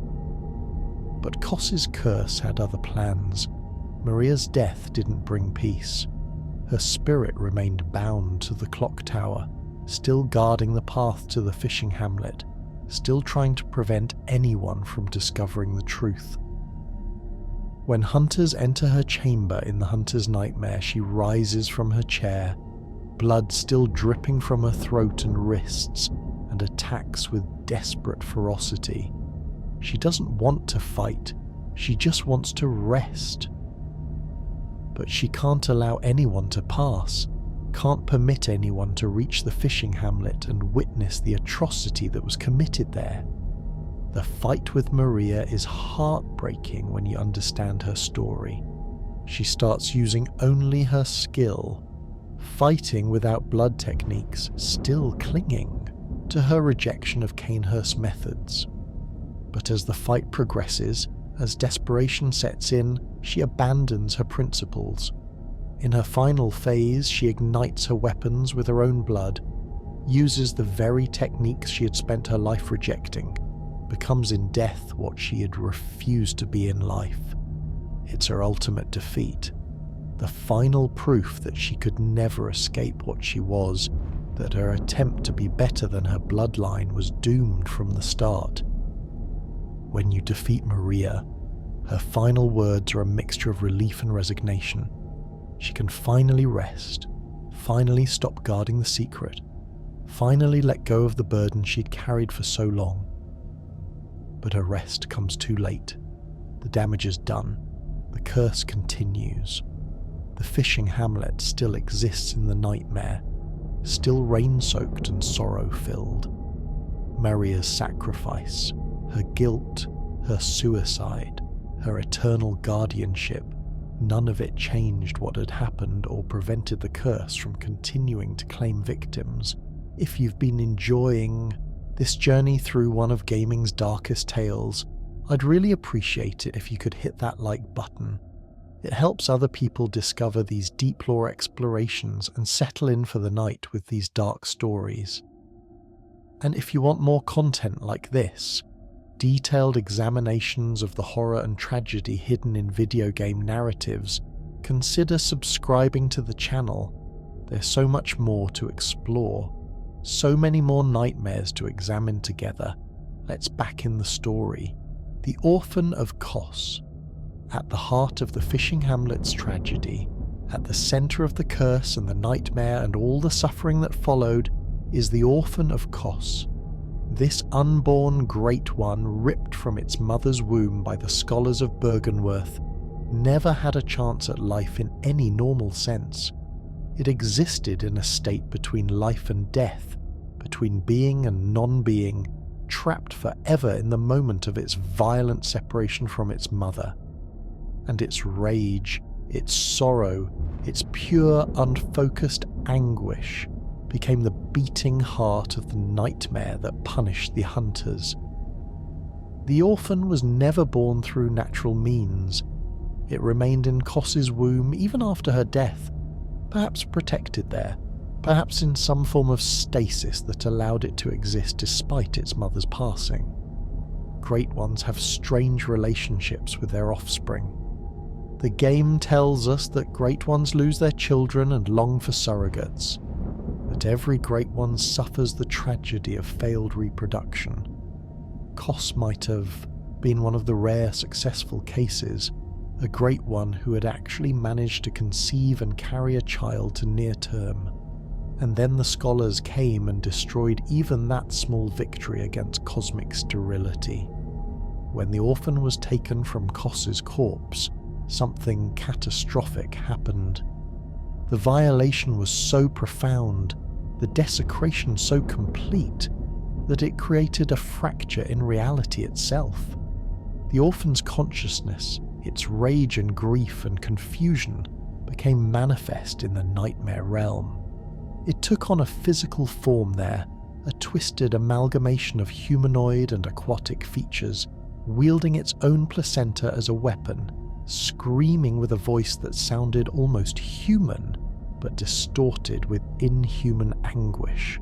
But Kos's curse had other plans. Maria's death didn't bring peace. Her spirit remained bound to the clock tower, still guarding the path to the fishing hamlet, still trying to prevent anyone from discovering the truth. When hunters enter her chamber in the hunter's nightmare, she rises from her chair, blood still dripping from her throat and wrists, and attacks with desperate ferocity. She doesn't want to fight, she just wants to rest. But she can't allow anyone to pass, can't permit anyone to reach the fishing hamlet and witness the atrocity that was committed there. The fight with Maria is heartbreaking when you understand her story. She starts using only her skill, fighting without blood techniques, still clinging to her rejection of Cainhurst methods. But as the fight progresses, as desperation sets in, she abandons her principles. In her final phase, she ignites her weapons with her own blood, uses the very techniques she had spent her life rejecting, becomes in death what she had refused to be in life. It's her ultimate defeat, the final proof that she could never escape what she was, that her attempt to be better than her bloodline was doomed from the start. When you defeat Maria, her final words are a mixture of relief and resignation. She can finally rest, finally stop guarding the secret, finally let go of the burden she'd carried for so long. But her rest comes too late. The damage is done. The curse continues. The fishing hamlet still exists in the nightmare, still rain-soaked and sorrow-filled. Maria's sacrifice, her guilt, her suicide, her eternal guardianship, none of it changed what had happened or prevented the curse from continuing to claim victims. If you've been enjoying this journey through one of gaming's darkest tales, I'd really appreciate it if you could hit that like button. It helps other people discover these deep lore explorations and settle in for the night with these dark stories. And if you want more content like this, detailed examinations of the horror and tragedy hidden in video game narratives, consider subscribing to the channel. There's so much more to explore, so many more nightmares to examine together. Let's back in the story. The Orphan of Kos. At the heart of the Fishing Hamlet's tragedy, at the centre of the curse and the nightmare and all the suffering that followed, is the Orphan of Kos. This unborn Great One, ripped from its mother's womb by the scholars of Byrgenwerth, never had a chance at life in any normal sense. It existed in a state between life and death, between being and non-being, trapped forever in the moment of its violent separation from its mother. And its rage, its sorrow, its pure, unfocused anguish became the beating heart of the nightmare that punished the hunters. The orphan was never born through natural means. It remained in Kos's womb even after her death, perhaps protected there, perhaps in some form of stasis that allowed it to exist despite its mother's passing. Great Ones have strange relationships with their offspring. The game tells us that Great Ones lose their children and long for surrogates, that every Great One suffers the tragedy of failed reproduction. Kos might have been one of the rare successful cases, a Great One who had actually managed to conceive and carry a child to near term. And then the scholars came and destroyed even that small victory against cosmic sterility. When the orphan was taken from Kos's corpse, something catastrophic happened. The violation was so profound, the desecration so complete, that it created a fracture in reality itself. The orphan's consciousness, its rage and grief and confusion, became manifest in the nightmare realm. It took on a physical form there, a twisted amalgamation of humanoid and aquatic features, wielding its own placenta as a weapon, screaming with a voice that sounded almost human, but distorted with inhuman anguish.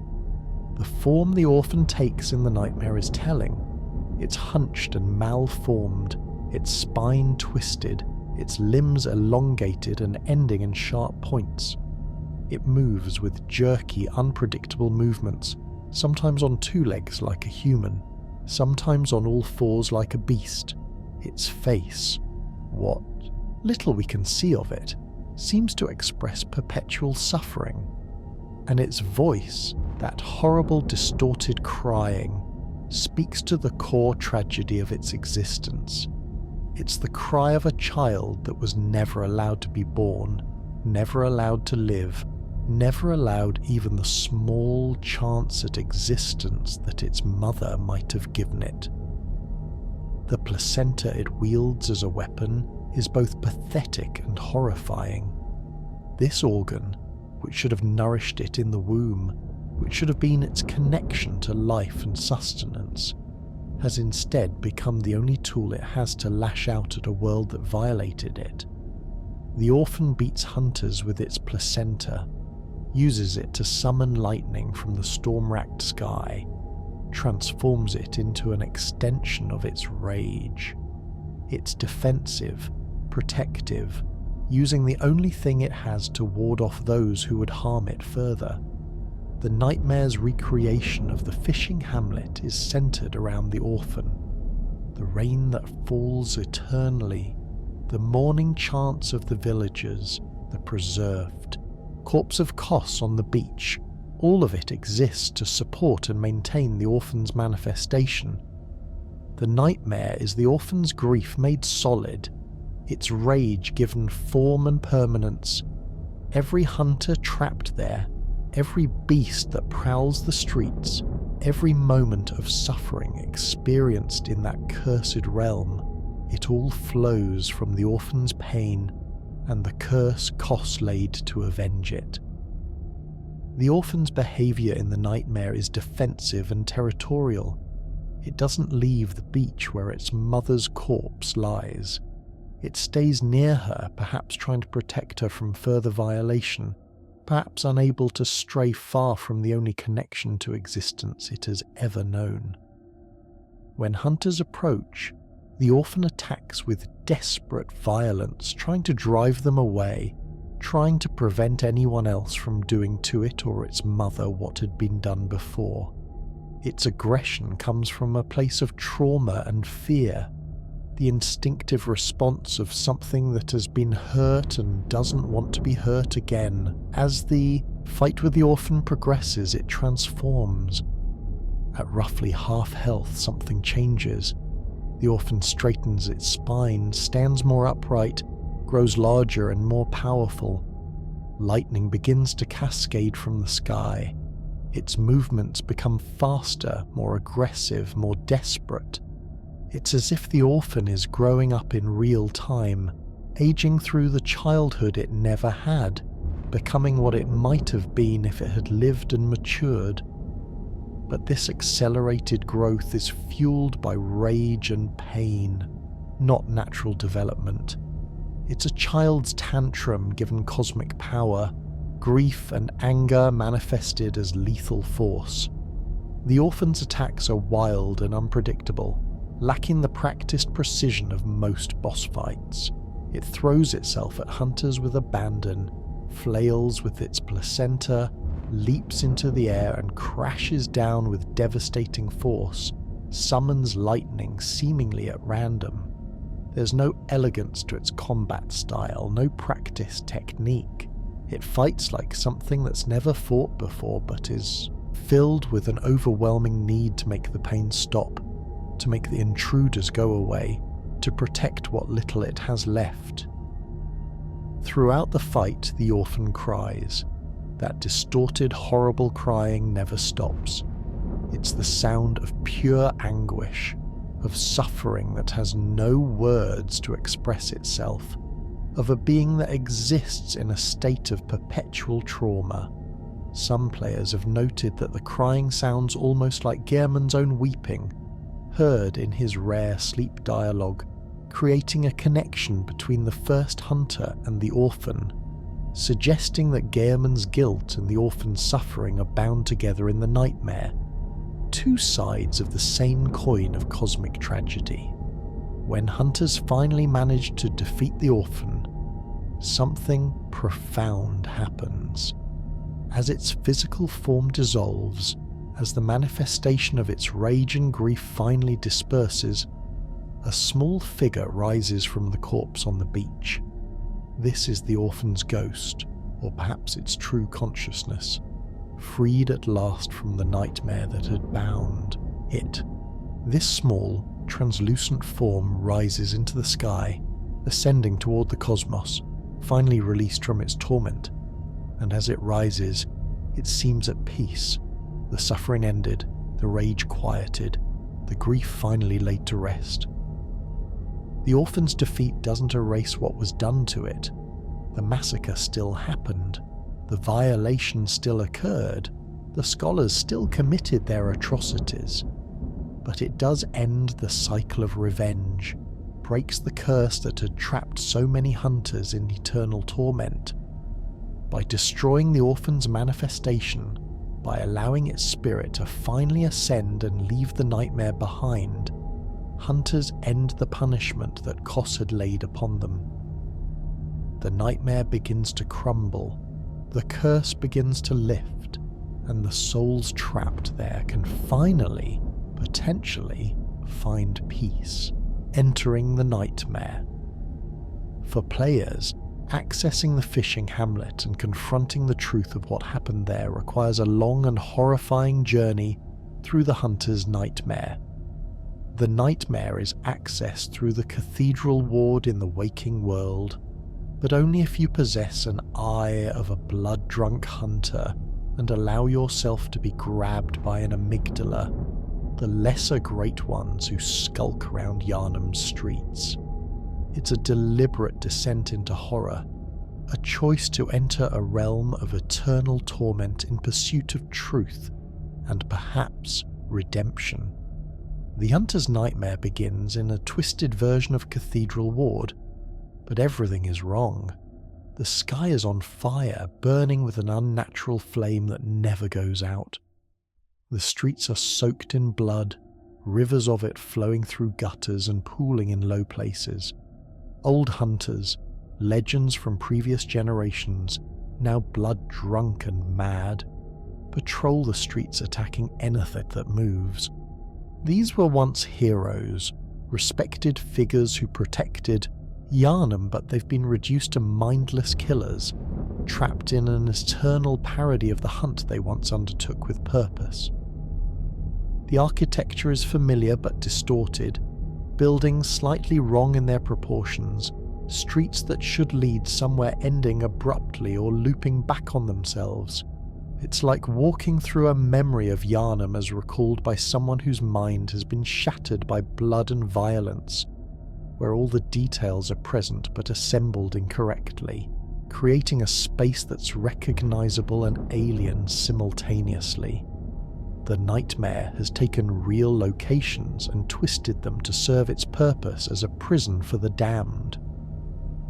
The form the orphan takes in the nightmare is telling. It's hunched and malformed, its spine twisted, its limbs elongated and ending in sharp points. It moves with jerky, unpredictable movements, sometimes on two legs like a human, sometimes on all fours like a beast. Its face, what little we can see of it, seems to express perpetual suffering. And its voice, that horrible distorted crying, speaks to the core tragedy of its existence. It's the cry of a child that was never allowed to be born, never allowed to live, never allowed even the small chance at existence that its mother might have given it. The placenta it wields as a weapon is both pathetic and horrifying. This organ, which should have nourished it in the womb, which should have been its connection to life and sustenance, has instead become the only tool it has to lash out at a world that violated it. The orphan beats hunters with its placenta, uses it to summon lightning from the storm-racked sky, transforms it into an extension of its rage. It's defensive, protective, using the only thing it has to ward off those who would harm it further. The nightmare's recreation of the fishing hamlet is centered around the orphan. The rain that falls eternally, the mourning chants of the villagers, the preserved, corpse of Kos on the beach, all of it exists to support and maintain the orphan's manifestation. The nightmare is the orphan's grief made solid, its rage given form and permanence. Every hunter trapped there, every beast that prowls the streets, Every moment of suffering experienced in that cursed realm, it all flows from the orphan's pain and the curse Kos laid to avenge it. The orphan's behaviour in the nightmare is defensive and territorial. It doesn't leave the beach where its mother's corpse lies. It stays near her, perhaps trying to protect her from further violation, perhaps unable to stray far from the only connection to existence it has ever known. When hunters approach, the orphan attacks with desperate violence, trying to drive them away, trying to prevent anyone else from doing to it or its mother what had been done before. Its aggression comes from a place of trauma and fear, the instinctive response of something that has been hurt and doesn't want to be hurt again. As the fight with the orphan progresses, it transforms. At roughly half health, something changes. The orphan straightens its spine, stands more upright, grows larger and more powerful. Lightning begins to cascade from the sky. Its movements become faster, more aggressive, more desperate. It's as if the orphan is growing up in real time, aging through the childhood it never had, becoming what it might have been if it had lived and matured. But this accelerated growth is fueled by rage and pain, not natural development. It's a child's tantrum given cosmic power, grief and anger manifested as lethal force. The orphan's attacks are wild and unpredictable, lacking the practiced precision of most boss fights. It throws itself at hunters with abandon, flails with its placenta, leaps into the air and crashes down with devastating force, summons lightning seemingly at random. There's no elegance to its combat style, no practiced technique. It fights like something that's never fought before but is filled with an overwhelming need to make the pain stop, to make the intruders go away, to protect what little it has left. Throughout the fight, the orphan cries. That distorted, horrible crying never stops. It's the sound of pure anguish, of suffering that has no words to express itself, of a being that exists in a state of perpetual trauma. Some players have noted that the crying sounds almost like Gehrman's own weeping, heard in his rare sleep dialogue, creating a connection between the first hunter and the orphan, suggesting that Gehrman's guilt and the orphan's suffering are bound together in the nightmare, two sides of the same coin of cosmic tragedy. When hunters finally manage to defeat the orphan, something profound happens. As its physical form dissolves, as the manifestation of its rage and grief finally disperses, a small figure rises from the corpse on the beach. This is the orphan's ghost, or perhaps its true consciousness, freed at last from the nightmare that had bound it. This small, translucent form rises into the sky, ascending toward the cosmos, finally released from its torment, and as it rises, it seems at peace. The suffering ended, the rage quieted, the grief finally laid to rest. The orphan's defeat doesn't erase what was done to it. The massacre still happened, the violation still occurred, the scholars still committed their atrocities. But it does end the cycle of revenge, breaks the curse that had trapped so many hunters in eternal torment. By destroying the orphan's manifestation, by allowing its spirit to finally ascend and leave the nightmare behind, hunters end the punishment that Kos had laid upon them. The nightmare begins to crumble, the curse begins to lift, and the souls trapped there can finally, potentially, find peace, entering the nightmare. For players, accessing the fishing hamlet and confronting the truth of what happened there requires a long and horrifying journey through the hunter's nightmare. The nightmare is accessed through the cathedral ward in the waking world, but only if you possess an eye of a blood-drunk hunter, and allow yourself to be grabbed by an amygdala, the lesser great ones who skulk around Yharnam's streets. It's a deliberate descent into horror, a choice to enter a realm of eternal torment in pursuit of truth and perhaps redemption. The Hunter's nightmare begins in a twisted version of Cathedral Ward, but everything is wrong. The sky is on fire, burning with an unnatural flame that never goes out. The streets are soaked in blood, rivers of it flowing through gutters and pooling in low places. Old hunters, legends from previous generations, now blood-drunk and mad, patrol the streets attacking anything that moves. These were once heroes, respected figures who protected Yharnam, but they've been reduced to mindless killers, trapped in an eternal parody of the hunt they once undertook with purpose. The architecture is familiar but distorted, buildings slightly wrong in their proportions, streets that should lead somewhere ending abruptly or looping back on themselves. It's like walking through a memory of Yharnam as recalled by someone whose mind has been shattered by blood and violence, where all the details are present but assembled incorrectly, creating a space that's recognizable and alien simultaneously. The nightmare has taken real locations and twisted them to serve its purpose as a prison for the damned.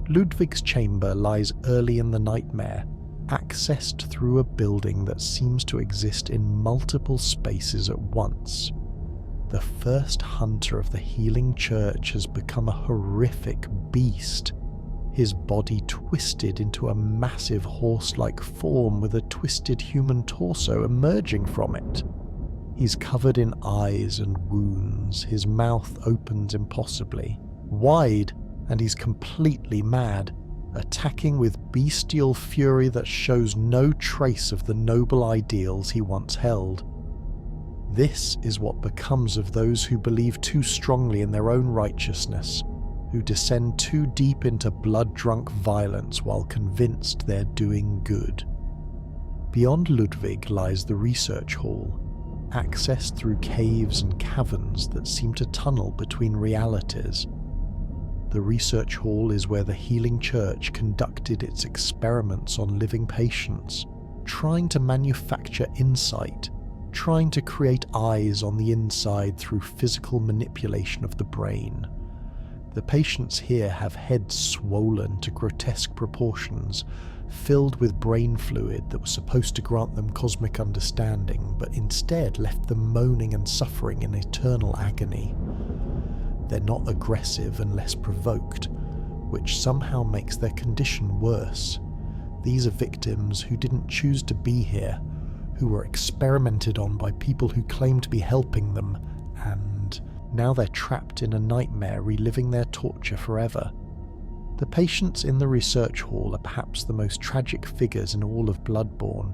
Ludwig's chamber lies early in the nightmare, accessed through a building that seems to exist in multiple spaces at once. The first hunter of the healing church has become a horrific beast, his body twisted into a massive horse-like form with a twisted human torso emerging from it. He's covered in eyes and wounds, his mouth opens impossibly, wide, and he's completely mad, attacking with bestial fury that shows no trace of the noble ideals he once held. This is what becomes of those who believe too strongly in their own righteousness, who descend too deep into blood-drunk violence while convinced they're doing good. Beyond Ludwig lies the research hall, accessed through caves and caverns that seem to tunnel between realities. The research hall is where the healing church conducted its experiments on living patients, trying to manufacture insight, trying to create eyes on the inside through physical manipulation of the brain. The patients here have heads swollen to grotesque proportions, filled with brain fluid that was supposed to grant them cosmic understanding, but instead left them moaning and suffering in eternal agony. They're not aggressive unless provoked, which somehow makes their condition worse. These are victims who didn't choose to be here, who were experimented on by people who claim to be helping them, and now they're trapped in a nightmare reliving their torture forever. The patients in the research hall are perhaps the most tragic figures in all of Bloodborne.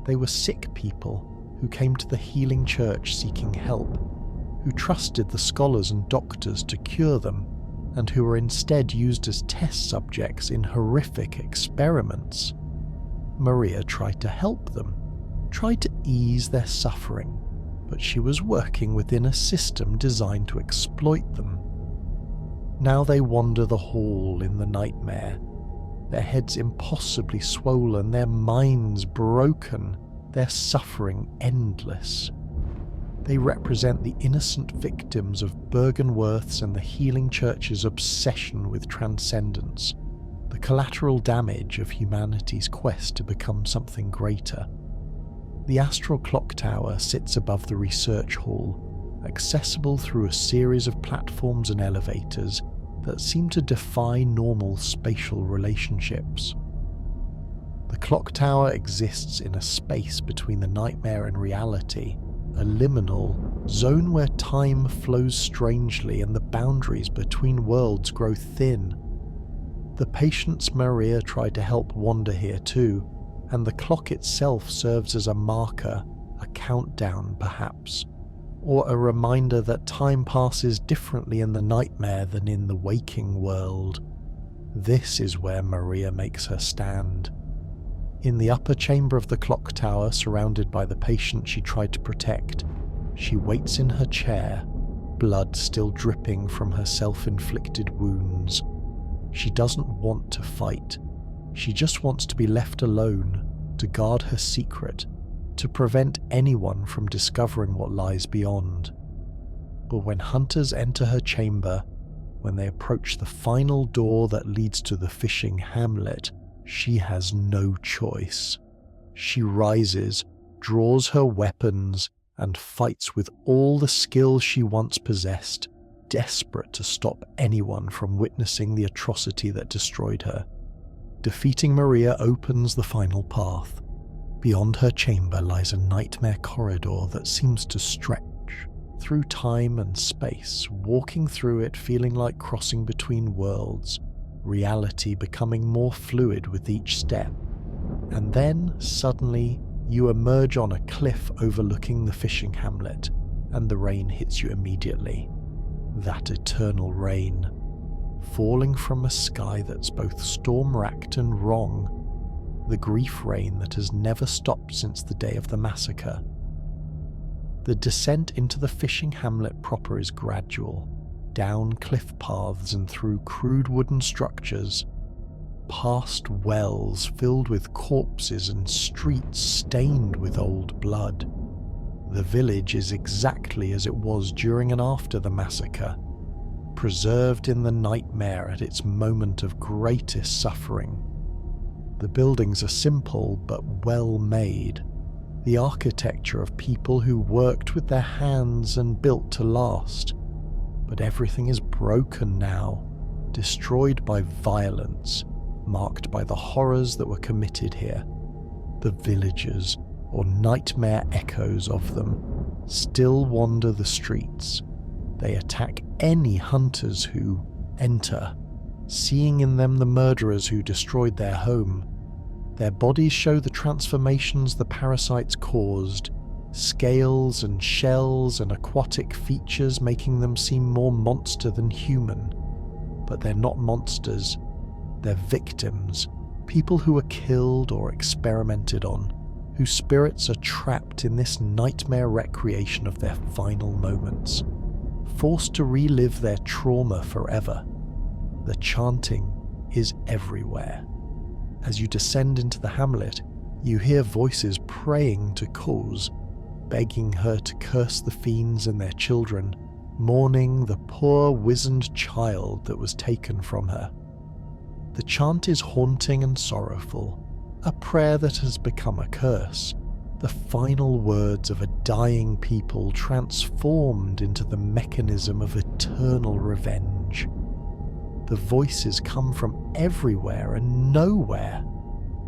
They were sick people who came to the healing church seeking help, who trusted the scholars and doctors to cure them, and who were instead used as test subjects in horrific experiments. Maria tried to help them, tried to ease their suffering, but she was working within a system designed to exploit them. Now they wander the hall in the nightmare, their heads impossibly swollen, their minds broken, their suffering endless. They represent the innocent victims of Byrgenwerth's and the healing church's obsession with transcendence, the collateral damage of humanity's quest to become something greater. The astral clock tower sits above the research hall, accessible through a series of platforms and elevators that seem to defy normal spatial relationships. The clock tower exists in a space between the nightmare and reality, a liminal zone where time flows strangely and the boundaries between worlds grow thin. The patients Maria tried to help wander here too, and the clock itself serves as a marker, a countdown perhaps, or a reminder that time passes differently in the nightmare than in the waking world. This is where Maria makes her stand. In the upper chamber of the clock tower, surrounded by the patient she tried to protect, she waits in her chair, blood still dripping from her self-inflicted wounds. She doesn't want to fight. She just wants to be left alone, to guard her secret, to prevent anyone from discovering what lies beyond. But when hunters enter her chamber, when they approach the final door that leads to the fishing hamlet, she has no choice. She rises, draws her weapons, and fights with all the skill she once possessed, desperate to stop anyone from witnessing the atrocity that destroyed her. Defeating Maria opens the final path. Beyond her chamber lies a nightmare corridor that seems to stretch through time and space, walking through it feeling like crossing between worlds, reality becoming more fluid with each step. And then, suddenly, you emerge on a cliff overlooking the fishing hamlet, and the rain hits you immediately. That eternal rain, falling from a sky that's both storm-racked and wrong, the grief rain that has never stopped since the day of the massacre. The descent into the fishing hamlet proper is gradual, down cliff paths and through crude wooden structures, past wells filled with corpses and streets stained with old blood. The village is exactly as it was during and after the massacre, preserved in the nightmare at its moment of greatest suffering. The buildings are simple but well made, the architecture of people who worked with their hands and built to last. But everything is broken now, destroyed by violence, marked by the horrors that were committed here. The villagers, or nightmare echoes of them, still wander the streets. They attack any hunters who enter, seeing in them the murderers who destroyed their home. Their bodies show the transformations the parasites caused, scales and shells and aquatic features making them seem more monster than human. But they're not monsters, they're victims, people who were killed or experimented on, whose spirits are trapped in this nightmare recreation of their final moments, forced to relive their trauma forever. The chanting is everywhere. As you descend into the hamlet, you hear voices praying to Kos, begging her to curse the fiends and their children, mourning the poor wizened child that was taken from her. The chant is haunting and sorrowful, a prayer that has become a curse, the final words of a dying people transformed into the mechanism of eternal revenge. The voices come from everywhere and nowhere,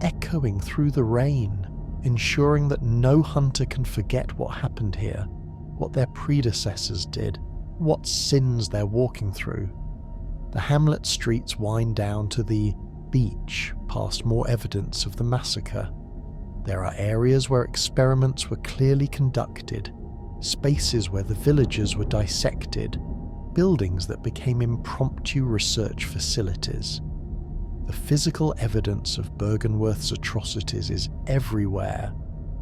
echoing through the rain, ensuring that no hunter can forget what happened here, what their predecessors did, what sins they're walking through. The hamlet streets wind down to the beach, past more evidence of the massacre. There are areas where experiments were clearly conducted, spaces where the villagers were dissected, buildings that became impromptu research facilities. The physical evidence of Byrgenwerth's atrocities is everywhere,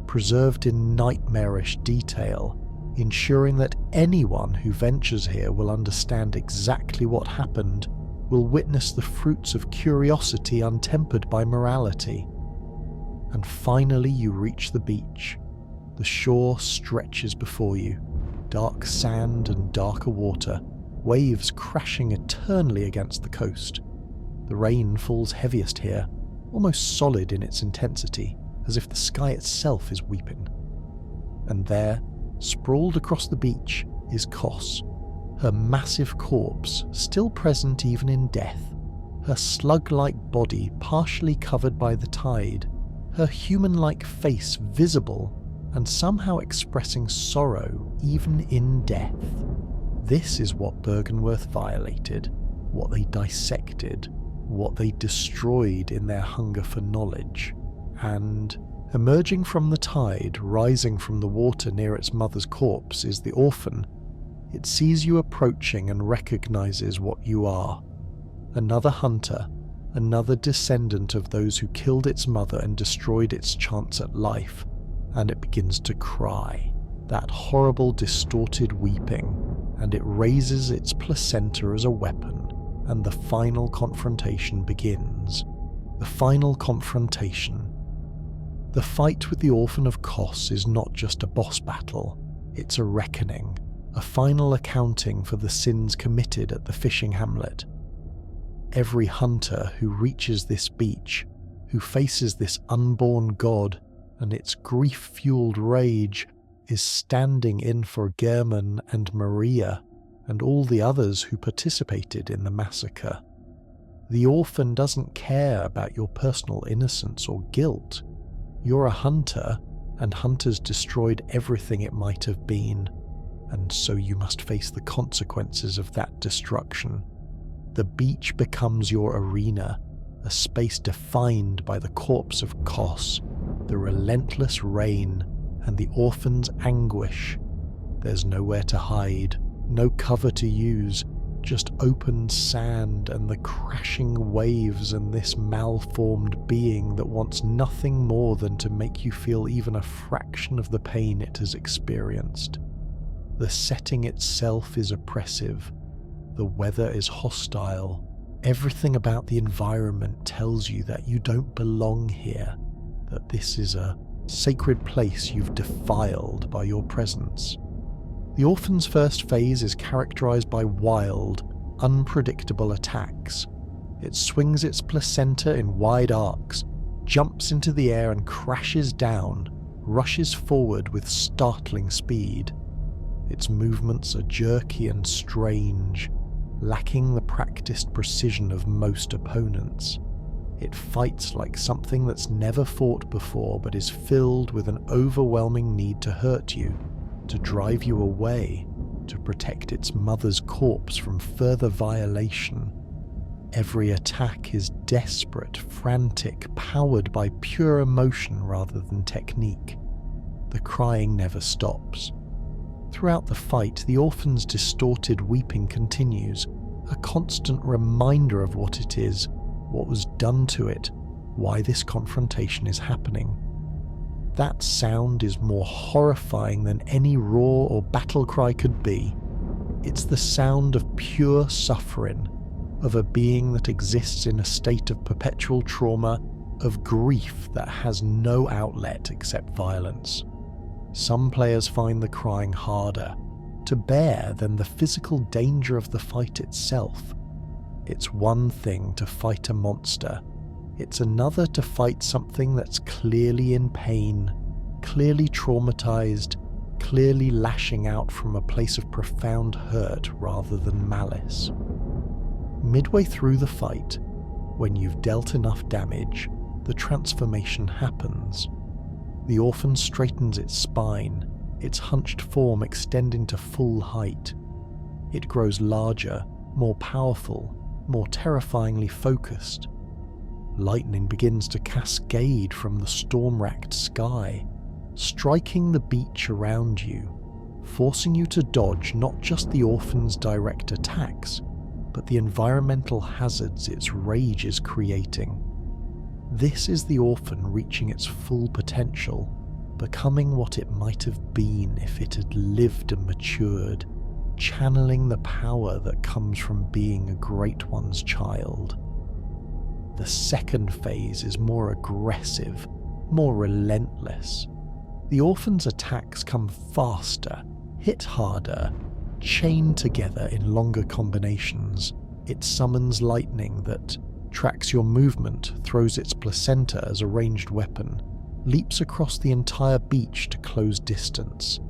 preserved in nightmarish detail, ensuring that anyone who ventures here will understand exactly what happened, will witness the fruits of curiosity untempered by morality. And finally you reach the beach. The shore stretches before you, dark sand and darker water, waves crashing eternally against the coast. The rain falls heaviest here, almost solid in its intensity, as if the sky itself is weeping. And there, sprawled across the beach, is Kos, her massive corpse still present even in death, her slug-like body partially covered by the tide, her human-like face visible and somehow expressing sorrow even in death. This is what Byrgenwerth violated, what they dissected, what they destroyed in their hunger for knowledge. And emerging from the tide, rising from the water near its mother's corpse, is the orphan. It sees you approaching and recognizes what you are. Another hunter, another descendant of those who killed its mother and destroyed its chance at life, and it begins to cry, that horrible distorted weeping, and it raises its placenta as a weapon, and the final confrontation begins. The final confrontation. The fight with the Orphan of Kos is not just a boss battle, it's a reckoning, a final accounting for the sins committed at the fishing hamlet. Every hunter who reaches this beach, who faces this unborn god and its grief-fueled rage, is standing in for Gehrman and Maria and all the others who participated in the massacre. The orphan doesn't care about your personal innocence or guilt. You're a hunter, and hunters destroyed everything it might have been, and so you must face the consequences of that destruction. The beach becomes your arena, a space defined by the corpse of Kos, the relentless rain, and the orphan's anguish. There's nowhere to hide, no cover to use, just open sand and the crashing waves and this malformed being that wants nothing more than to make you feel even a fraction of the pain it has experienced. The setting itself is oppressive. The weather is hostile. Everything about the environment tells you that you don't belong here, that this is a sacred place you've defiled by your presence. The orphan's first phase is characterized by wild, unpredictable attacks. It swings its placenta in wide arcs, jumps into the air and crashes down, rushes forward with startling speed. Its movements are jerky and strange, lacking the practiced precision of most opponents. It fights like something that's never fought before but is filled with an overwhelming need to hurt you, to drive you away, to protect its mother's corpse from further violation. Every attack is desperate, frantic, powered by pure emotion rather than technique. The crying never stops. Throughout the fight, the orphan's distorted weeping continues, a constant reminder of what it is, what was done to it, why this confrontation is happening. That sound is more horrifying than any roar or battle cry could be. It's the sound of pure suffering, of a being that exists in a state of perpetual trauma, of grief that has no outlet except violence. Some players find the crying harder to bear than the physical danger of the fight itself. It's one thing to fight a monster. It's another to fight something that's clearly in pain, clearly traumatized, clearly lashing out from a place of profound hurt rather than malice. Midway through the fight, when you've dealt enough damage, the transformation happens. The orphan straightens its spine, its hunched form extending to full height. It grows larger, more powerful, more terrifyingly focused. Lightning begins to cascade from the storm-racked sky, striking the beach around you, forcing you to dodge not just the orphan's direct attacks, but the environmental hazards its rage is creating. This is the orphan reaching its full potential, becoming what it might have been if it had lived and matured, channeling the power that comes from being a Great One's child. The second phase is more aggressive, more relentless. The orphan's attacks come faster, hit harder, chained together in longer combinations. It summons lightning that tracks your movement, throws its placenta as a ranged weapon, leaps across the entire beach to close distance.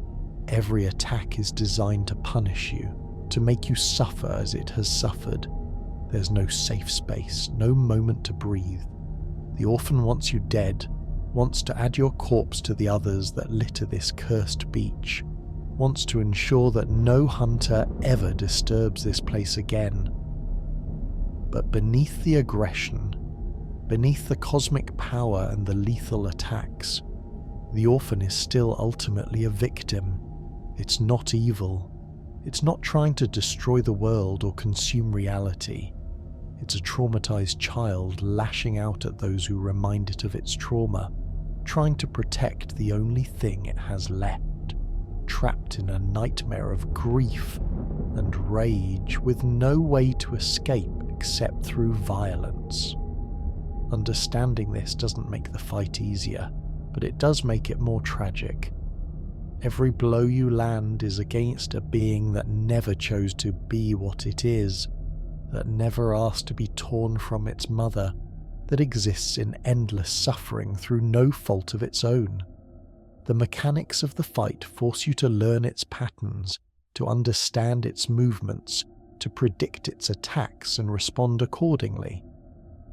Every attack is designed to punish you, to make you suffer as it has suffered. There's no safe space, no moment to breathe. The orphan wants you dead, wants to add your corpse to the others that litter this cursed beach, wants to ensure that no hunter ever disturbs this place again. But beneath the aggression, beneath the cosmic power and the lethal attacks, the orphan is still ultimately a victim. It's not evil. It's not trying to destroy the world or consume reality. It's a traumatized child lashing out at those who remind it of its trauma, trying to protect the only thing it has left, trapped in a nightmare of grief and rage with no way to escape except through violence. Understanding this doesn't make the fight easier, but it does make it more tragic. Every blow you land is against a being that never chose to be what it is, that never asked to be torn from its mother, that exists in endless suffering through no fault of its own. The mechanics of the fight force you to learn its patterns, to understand its movements, to predict its attacks and respond accordingly.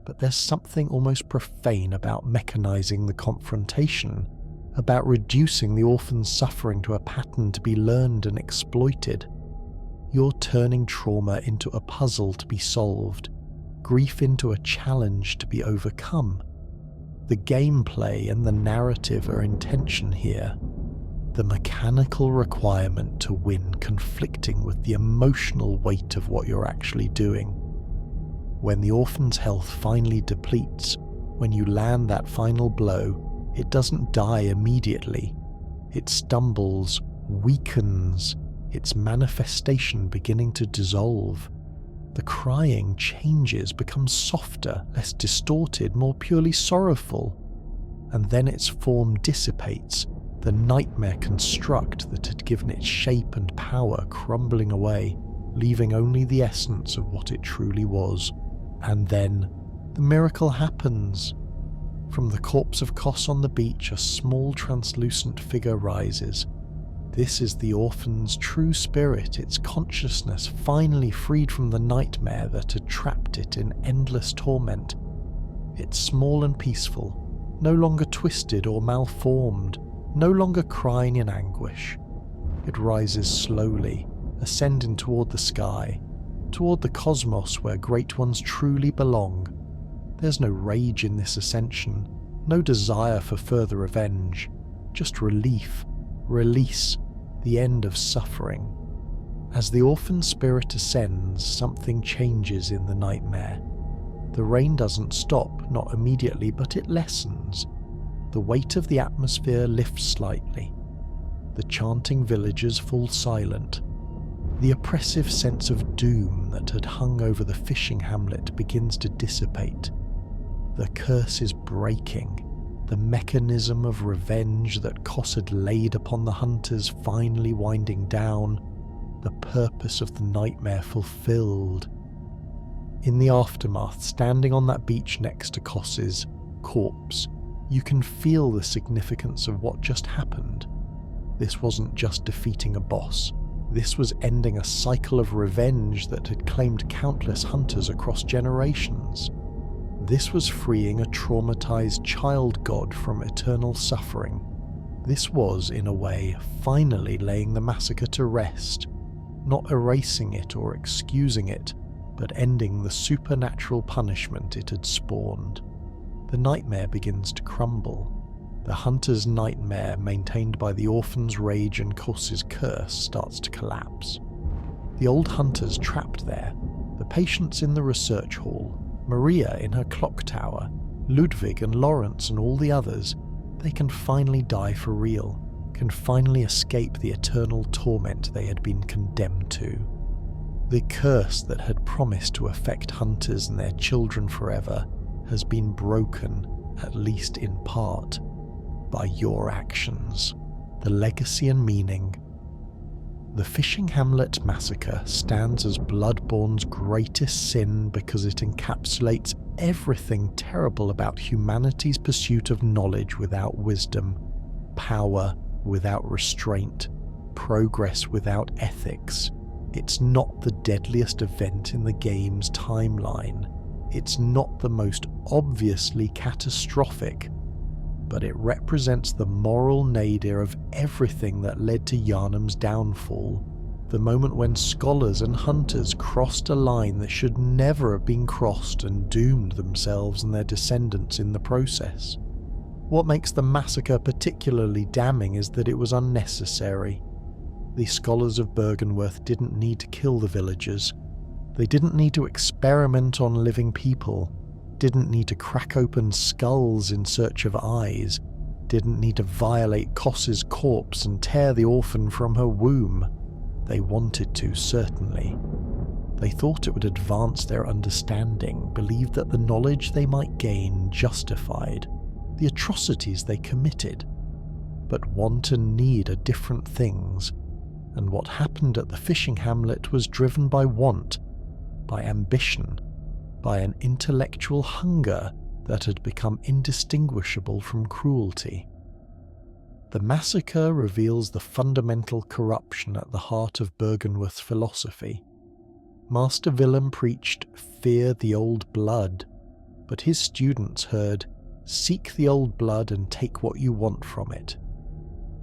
But there's something almost profane about mechanizing the confrontation, about reducing the orphan's suffering to a pattern to be learned and exploited. You're turning trauma into a puzzle to be solved, grief into a challenge to be overcome. The gameplay and the narrative are in tension here, the mechanical requirement to win conflicting with the emotional weight of what you're actually doing. When the orphan's health finally depletes, when you land that final blow, it doesn't die immediately. It stumbles, weakens, its manifestation beginning to dissolve. The crying changes, becomes softer, less distorted, more purely sorrowful. And then its form dissipates, the nightmare construct that had given it shape and power crumbling away, leaving only the essence of what it truly was. And then, the miracle happens. From the corpse of Kos on the beach, a small translucent figure rises. This is the orphan's true spirit, its consciousness finally freed from the nightmare that had trapped it in endless torment. It's small and peaceful, no longer twisted or malformed, no longer crying in anguish. It rises slowly, ascending toward the sky, toward the cosmos where great ones truly belong. There's no rage in this ascension, no desire for further revenge, just relief, release, the end of suffering. As the orphan spirit ascends, something changes in the nightmare. The rain doesn't stop, not immediately, but it lessens. The weight of the atmosphere lifts slightly. The chanting villagers fall silent. The oppressive sense of doom that had hung over the fishing hamlet begins to dissipate. The curse is breaking. The mechanism of revenge that Kos had laid upon the hunters finally winding down, the purpose of the nightmare fulfilled. In the aftermath, standing on that beach next to Kos's corpse, you can feel the significance of what just happened. This wasn't just defeating a boss. This was ending a cycle of revenge that had claimed countless hunters across generations. This was freeing a traumatized child god from eternal suffering. This was, in a way, finally laying the massacre to rest, not erasing it or excusing it, but ending the supernatural punishment it had spawned. The nightmare begins to crumble. The hunter's nightmare, maintained by the orphan's rage and Kos's curse, starts to collapse. The old hunters trapped there, the patients in the research hall, Maria in her clock tower, Ludwig and Lawrence and all the others, they can finally die for real, can finally escape the eternal torment they had been condemned to. The curse that had promised to affect hunters and their children forever has been broken, at least in part, by your actions, the legacy and meaning. The Fishing Hamlet Massacre stands as Bloodborne's greatest sin because it encapsulates everything terrible about humanity's pursuit of knowledge without wisdom, power without restraint, progress without ethics. It's not the deadliest event in the game's timeline. It's not the most obviously catastrophic, but it represents the moral nadir of everything that led to Yharnam's downfall, the moment when scholars and hunters crossed a line that should never have been crossed and doomed themselves and their descendants in the process. What makes the massacre particularly damning is that it was unnecessary. The scholars of Byrgenwerth didn't need to kill the villagers. They didn't need to experiment on living people, didn't need to crack open skulls in search of eyes, didn't need to violate Kos's corpse and tear the orphan from her womb. They wanted to, certainly. They thought it would advance their understanding, believed that the knowledge they might gain justified the atrocities they committed. But want and need are different things, and what happened at the fishing hamlet was driven by want, by ambition, by an intellectual hunger that had become indistinguishable from cruelty. The massacre reveals the fundamental corruption at the heart of Byrgenwerth's philosophy. Master Willem preached, "Fear the old blood," but his students heard, "Seek the old blood and take what you want from it."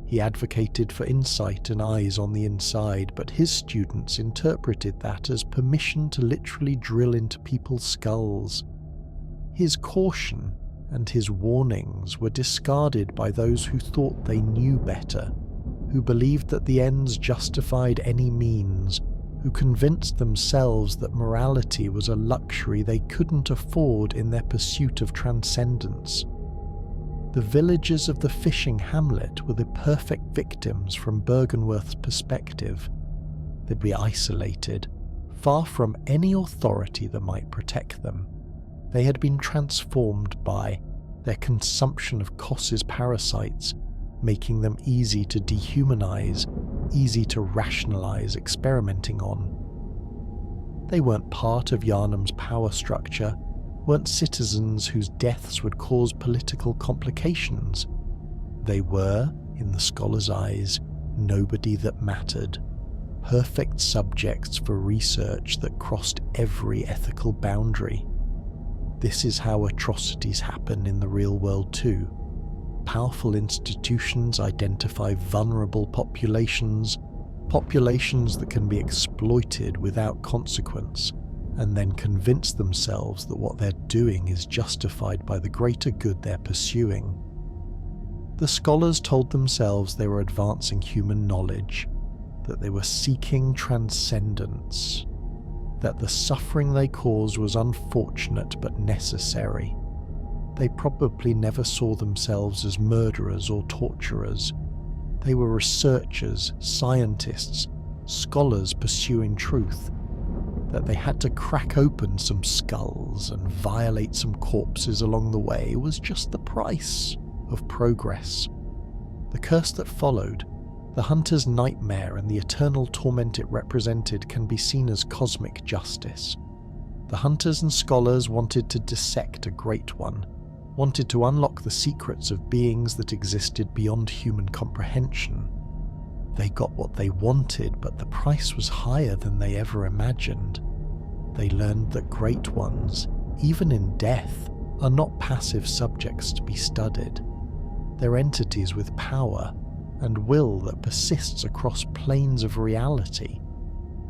He advocated for insight and eyes on the inside, but his students interpreted that as permission to literally drill into people's skulls. His caution and his warnings were discarded by those who thought they knew better, who believed that the ends justified any means, who convinced themselves that morality was a luxury they couldn't afford in their pursuit of transcendence. The villagers of the fishing hamlet were the perfect victims from Byrgenwerth's perspective. They'd be isolated, far from any authority that might protect them. They had been transformed by their consumption of Kos's parasites, making them easy to dehumanize, easy to rationalize experimenting on. They weren't part of Yharnam's power structure, weren't citizens whose deaths would cause political complications. They were, in the scholar's eyes, nobody that mattered, perfect subjects for research that crossed every ethical boundary. This is how atrocities happen in the real world too. Powerful institutions identify vulnerable populations, populations that can be exploited without consequence, and then convince themselves that what they're doing is justified by the greater good they're pursuing. The scholars told themselves they were advancing human knowledge, that they were seeking transcendence, that the suffering they caused was unfortunate but necessary. They probably never saw themselves as murderers or torturers. They were researchers, scientists, scholars pursuing truth. That they had to crack open some skulls and violate some corpses along the way was just the price of progress. The curse that followed, the hunter's nightmare and the eternal torment it represented, can be seen as cosmic justice. The hunters and scholars wanted to dissect a Great One, wanted to unlock the secrets of beings that existed beyond human comprehension. They got what they wanted, but the price was higher than they ever imagined. They learned that Great Ones, even in death, are not passive subjects to be studied. They're entities with power and will that persists across planes of reality.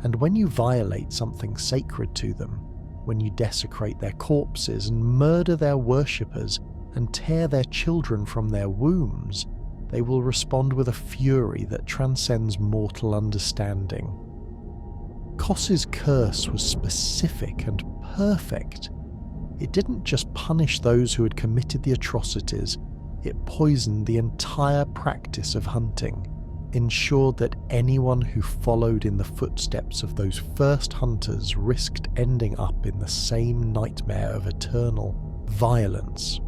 And when you violate something sacred to them, when you desecrate their corpses and murder their worshippers and tear their children from their wombs, they will respond with a fury that transcends mortal understanding. Kos's curse was specific and perfect. It didn't just punish those who had committed the atrocities, it poisoned the entire practice of hunting, ensured that anyone who followed in the footsteps of those first hunters risked ending up in the same nightmare of eternal violence.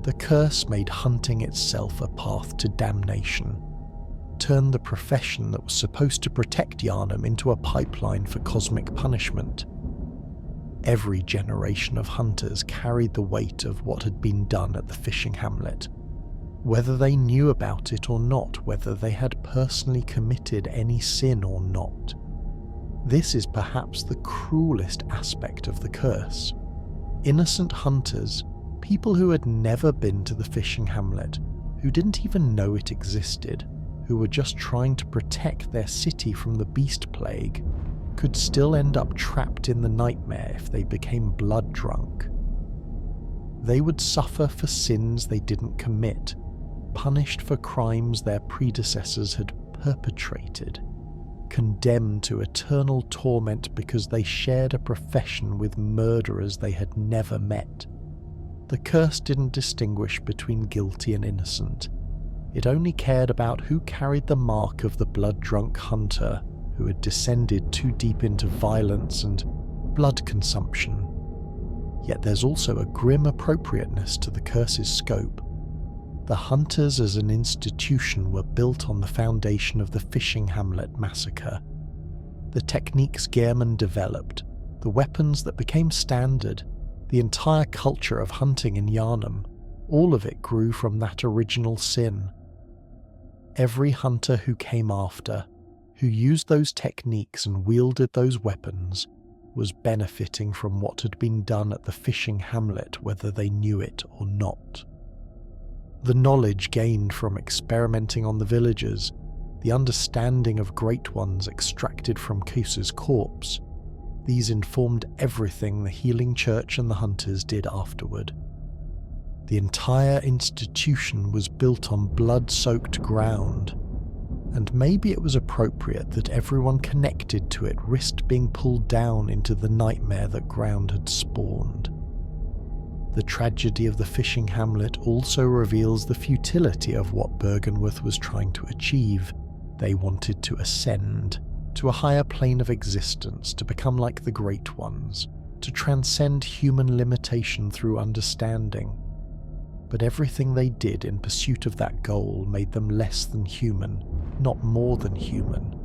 The curse made hunting itself a path to damnation, turned the profession that was supposed to protect Yharnam into a pipeline for cosmic punishment. Every generation of hunters carried the weight of what had been done at the fishing hamlet, whether they knew about it or not, whether they had personally committed any sin or not. This is perhaps the cruelest aspect of the curse. Innocent hunters, people who had never been to the fishing hamlet, who didn't even know it existed, who were just trying to protect their city from the beast plague, could still end up trapped in the nightmare if they became blood drunk. They would suffer for sins they didn't commit, punished for crimes their predecessors had perpetrated, condemned to eternal torment because they shared a profession with murderers they had never met. The curse didn't distinguish between guilty and innocent. It only cared about who carried the mark of the blood-drunk hunter who had descended too deep into violence and blood consumption. Yet there's also a grim appropriateness to the curse's scope. The hunters as an institution were built on the foundation of the Fishing Hamlet Massacre. The techniques Gehrman developed, the weapons that became standard, the entire culture of hunting in Yharnam, all of it grew from that original sin. Every hunter who came after, who used those techniques and wielded those weapons, was benefiting from what had been done at the fishing hamlet, whether they knew it or not. The knowledge gained from experimenting on the villagers, the understanding of Great Ones extracted from Kos's corpse, these informed everything the healing church and the hunters did afterward. The entire institution was built on blood-soaked ground, and maybe it was appropriate that everyone connected to it risked being pulled down into the nightmare that ground had spawned. The tragedy of the fishing hamlet also reveals the futility of what Byrgenwerth was trying to achieve. They wanted to ascend to a higher plane of existence, to become like the Great Ones, to transcend human limitation through understanding. But everything they did in pursuit of that goal made them less than human, not more than human.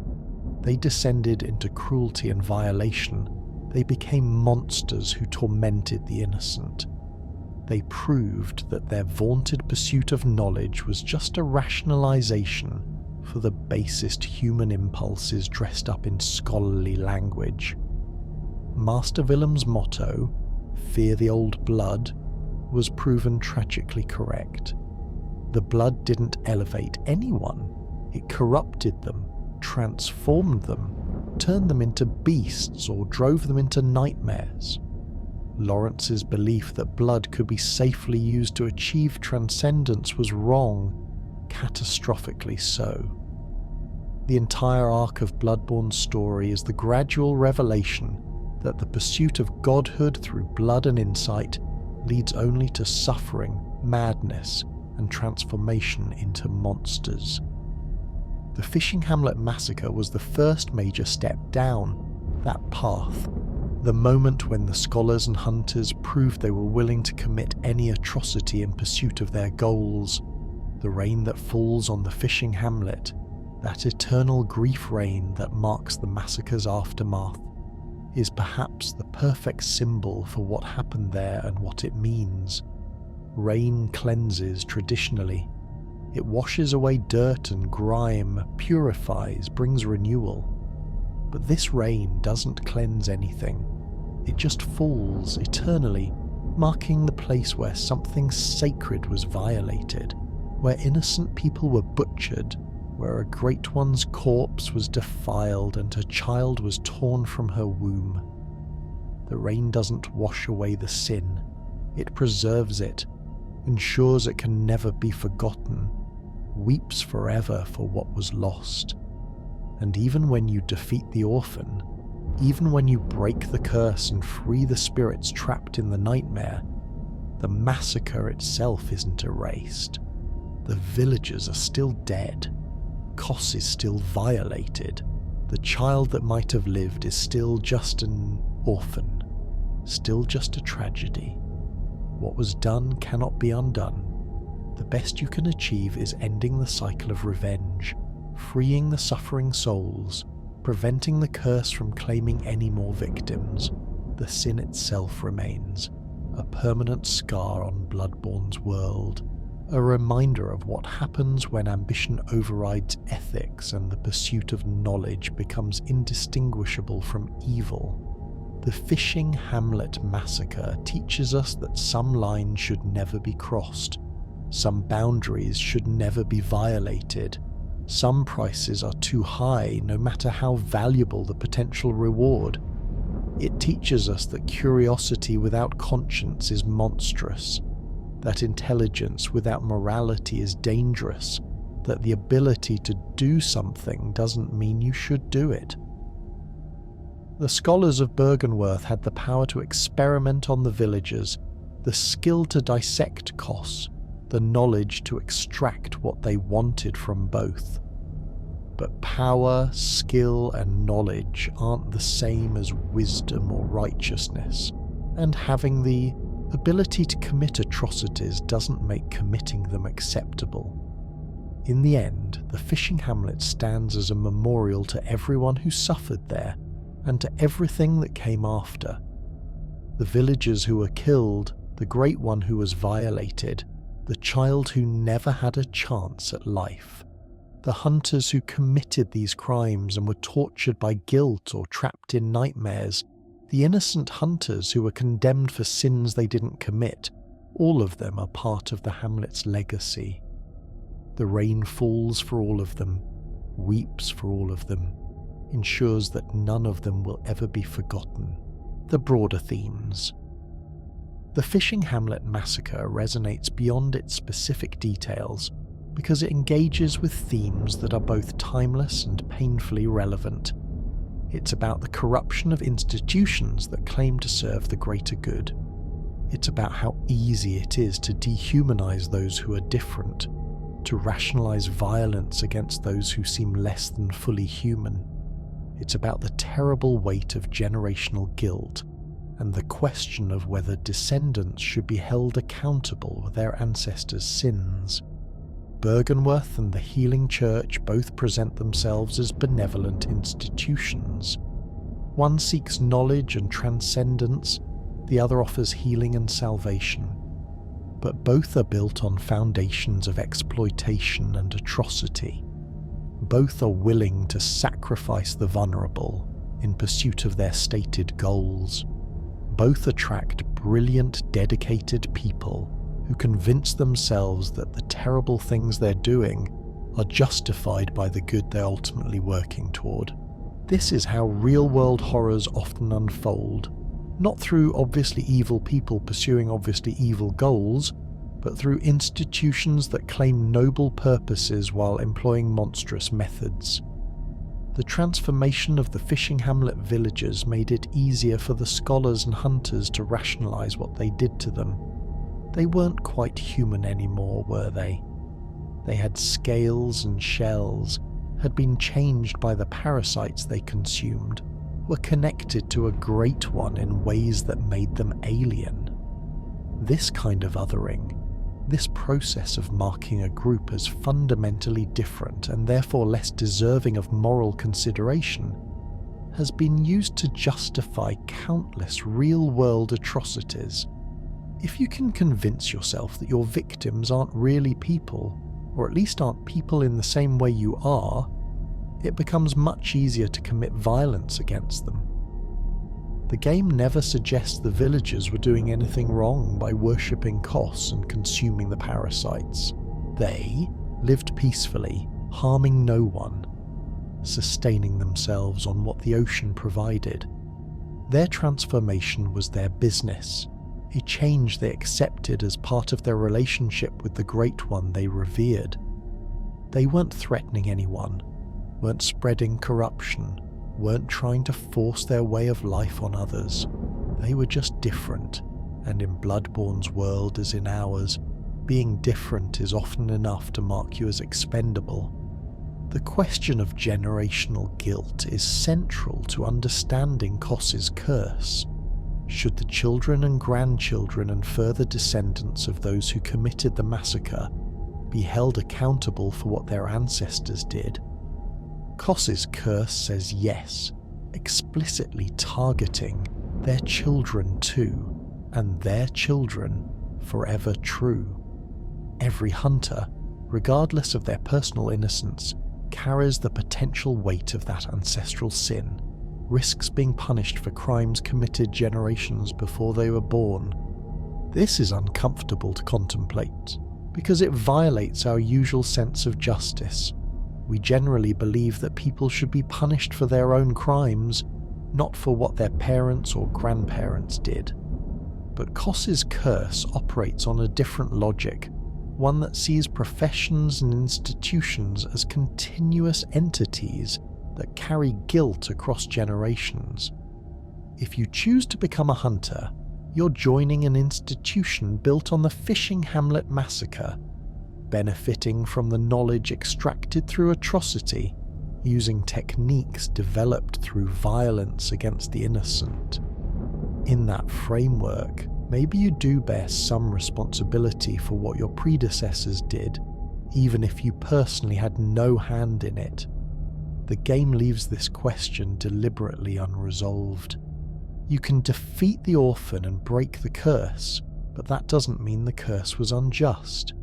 They descended into cruelty and violation. They became monsters who tormented the innocent. They proved that their vaunted pursuit of knowledge was just a rationalization for the basest human impulses dressed up in scholarly language. Master Willem's motto, "Fear the old blood," was proven tragically correct. The blood didn't elevate anyone. It corrupted them, transformed them, turned them into beasts or drove them into nightmares. Lawrence's belief that blood could be safely used to achieve transcendence was wrong, catastrophically so. The entire arc of Bloodborne's story is the gradual revelation that the pursuit of godhood through blood and insight leads only to suffering, madness, and transformation into monsters. The Fishing Hamlet Massacre was the first major step down that path, the moment when the scholars and hunters proved they were willing to commit any atrocity in pursuit of their goals. The rain that falls on the fishing hamlet, that eternal grief rain that marks the massacre's aftermath, is perhaps the perfect symbol for what happened there and what it means. Rain cleanses traditionally. It washes away dirt and grime, purifies, brings renewal. But this rain doesn't cleanse anything. It just falls eternally, marking the place where something sacred was violated, where innocent people were butchered, where a Great One's corpse was defiled and her child was torn from her womb. The rain doesn't wash away the sin. It preserves it, ensures it can never be forgotten, weeps forever for what was lost. And even when you defeat the orphan, even when you break the curse and free the spirits trapped in the nightmare, the massacre itself isn't erased. The villagers are still dead. Kos is still violated. The child that might have lived is still just an orphan, still just a tragedy. What was done cannot be undone. The best you can achieve is ending the cycle of revenge, freeing the suffering souls, preventing the curse from claiming any more victims. The sin itself remains, a permanent scar on Bloodborne's world, a reminder of what happens when ambition overrides ethics and the pursuit of knowledge becomes indistinguishable from evil. The Fishing Hamlet Massacre teaches us that some lines should never be crossed, some boundaries should never be violated, some prices are too high no matter how valuable the potential reward. It teaches us that curiosity without conscience is monstrous, that intelligence without morality is dangerous, that the ability to do something doesn't mean you should do it. The scholars of Byrgenwerth had the power to experiment on the villagers, the skill to dissect Kos, the knowledge to extract what they wanted from both. But power, skill, and knowledge aren't the same as wisdom or righteousness, and having the ability to commit atrocities doesn't make committing them acceptable. In the end, the fishing hamlet stands as a memorial to everyone who suffered there, and to everything that came after. The villagers who were killed, the Great One who was violated, the child who never had a chance at life, the hunters who committed these crimes and were tortured by guilt or trapped in nightmares, the innocent hunters who were condemned for sins they didn't commit, all of them are part of the hamlet's legacy. The rain falls for all of them, weeps for all of them, ensures that none of them will ever be forgotten. The broader themes. The Fishing Hamlet Massacre resonates beyond its specific details because it engages with themes that are both timeless and painfully relevant. It's about the corruption of institutions that claim to serve the greater good. It's about how easy it is to dehumanize those who are different, to rationalize violence against those who seem less than fully human. It's about the terrible weight of generational guilt and the question of whether descendants should be held accountable for their ancestors' sins. Byrgenwerth and the Healing Church both present themselves as benevolent institutions. One seeks knowledge and transcendence, the other offers healing and salvation. But both are built on foundations of exploitation and atrocity. Both are willing to sacrifice the vulnerable in pursuit of their stated goals. Both attract brilliant, dedicated people who convince themselves that the terrible things they're doing are justified by the good they're ultimately working toward. This is how real-world horrors often unfold, not through obviously evil people pursuing obviously evil goals, but through institutions that claim noble purposes while employing monstrous methods. The transformation of the fishing hamlet villagers made it easier for the scholars and hunters to rationalize what they did to them. They weren't quite human anymore, were they? They had scales and shells, had been changed by the parasites they consumed, were connected to a Great One in ways that made them alien. This kind of othering, this process of marking a group as fundamentally different and therefore less deserving of moral consideration, has been used to justify countless real-world atrocities. If you can convince yourself that your victims aren't really people, or at least aren't people in the same way you are, it becomes much easier to commit violence against them. The game never suggests the villagers were doing anything wrong by worshipping Kos and consuming the parasites. They lived peacefully, harming no one, sustaining themselves on what the ocean provided. Their transformation was their business, a change they accepted as part of their relationship with the Great One they revered. They weren't threatening anyone, weren't spreading corruption, weren't trying to force their way of life on others. They were just different, and in Bloodborne's world as in ours, being different is often enough to mark you as expendable. The question of generational guilt is central to understanding Kos's curse. Should the children and grandchildren and further descendants of those who committed the massacre be held accountable for what their ancestors did? Kos's curse says yes, explicitly targeting their children too, and their children forever true. Every hunter, regardless of their personal innocence, carries the potential weight of that ancestral sin, risks being punished for crimes committed generations before they were born. This is uncomfortable to contemplate, because it violates our usual sense of justice. We generally believe that people should be punished for their own crimes, not for what their parents or grandparents did. But Kos's curse operates on a different logic. one that sees professions and institutions as continuous entities that carry guilt across generations. If you choose to become a hunter, you're joining an institution built on the Fishing Hamlet Massacre, benefiting from the knowledge extracted through atrocity, using techniques developed through violence against the innocent. In that framework, maybe you do bear some responsibility for what your predecessors did, even if you personally had no hand in it. The game leaves this question deliberately unresolved. You can defeat the orphan and break the curse, but that doesn't mean the curse was unjust.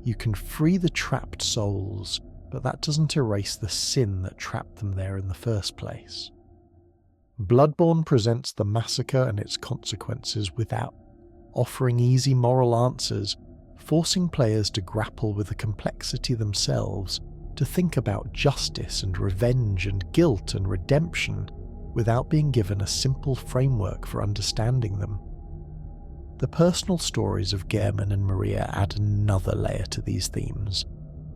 You can free the trapped souls, but that doesn't erase the sin that trapped them there in the first place. Bloodborne presents the massacre and its consequences without offering easy moral answers, forcing players to grapple with the complexity themselves, to think about justice and revenge and guilt and redemption, without being given a simple framework for understanding them. The personal stories of Gehrman and Maria add another layer to these themes.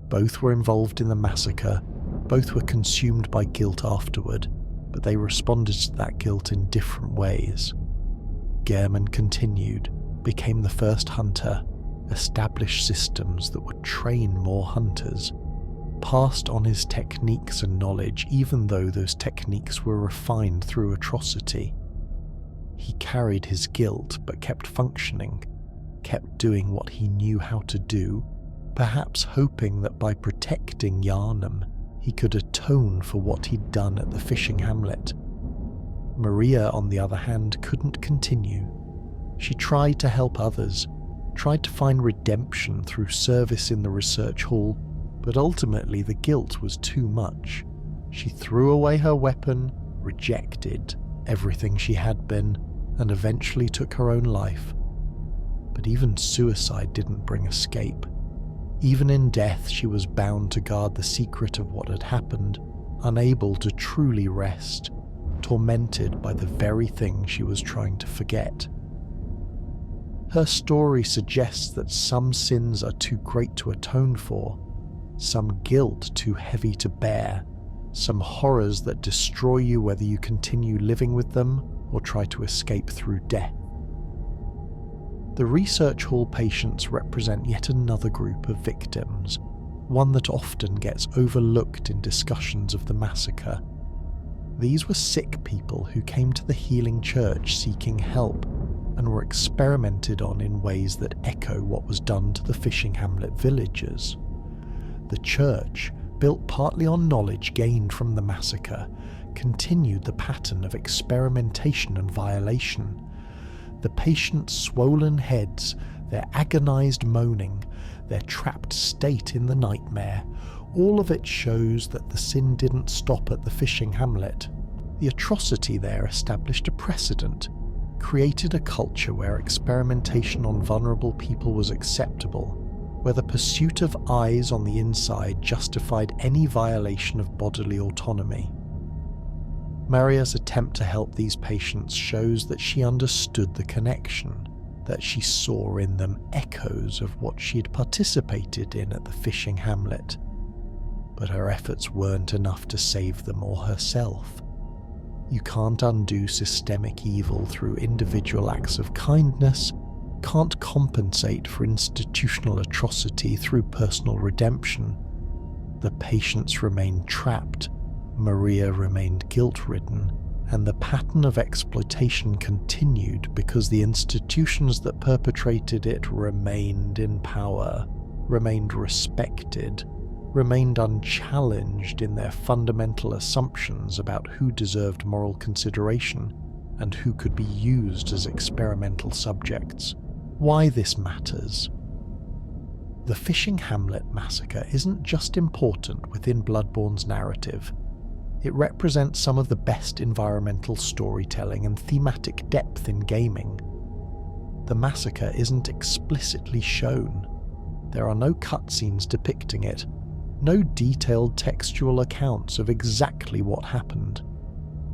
Both were involved in the massacre, both were consumed by guilt afterward, but they responded to that guilt in different ways. Gehrman continued, became the first hunter, established systems that would train more hunters, passed on his techniques and knowledge even though those techniques were refined through atrocity. He carried his guilt but kept functioning, kept doing what he knew how to do, perhaps hoping that by protecting Yharnam he could atone for what he'd done at the fishing hamlet. Maria, on the other hand, couldn't continue. She tried to help others, tried to find redemption through service in the research hall, but ultimately the guilt was too much. She threw away her weapon, rejected everything she had been, and eventually took her own life. But even suicide didn't bring escape. Even in death, she was bound to guard the secret of what had happened, unable to truly rest, tormented by the very thing she was trying to forget. Her story suggests that some sins are too great to atone for, some guilt too heavy to bear, some horrors that destroy you whether you continue living with them or try to escape through death. The research hall patients represent yet another group of victims, one that often gets overlooked in discussions of the massacre. These were sick people who came to the healing church seeking help and were experimented on in ways that echo what was done to the fishing hamlet villagers. The church, built partly on knowledge gained from the massacre, continued the pattern of experimentation and violation. The patients' swollen heads, their agonized moaning, their trapped state in the nightmare, all of it shows that the sin didn't stop at the fishing hamlet. The atrocity there established a precedent, created a culture where experimentation on vulnerable people was acceptable, where the pursuit of eyes on the inside justified any violation of bodily autonomy. Maria's attempt to help these patients shows that she understood the connection, that she saw in them echoes of what she had participated in at the fishing hamlet. But her efforts weren't enough to save them or herself. You can't undo systemic evil through individual acts of kindness, can't compensate for institutional atrocity through personal redemption. The patients remained trapped, Maria remained guilt-ridden, and the pattern of exploitation continued because the institutions that perpetrated it remained in power, remained respected, remained unchallenged in their fundamental assumptions about who deserved moral consideration and who could be used as experimental subjects. Why this matters? The Fishing Hamlet Massacre isn't just important within Bloodborne's narrative. It represents some of the best environmental storytelling and thematic depth in gaming. The massacre isn't explicitly shown. There are no cutscenes depicting it, no detailed textual accounts of exactly what happened.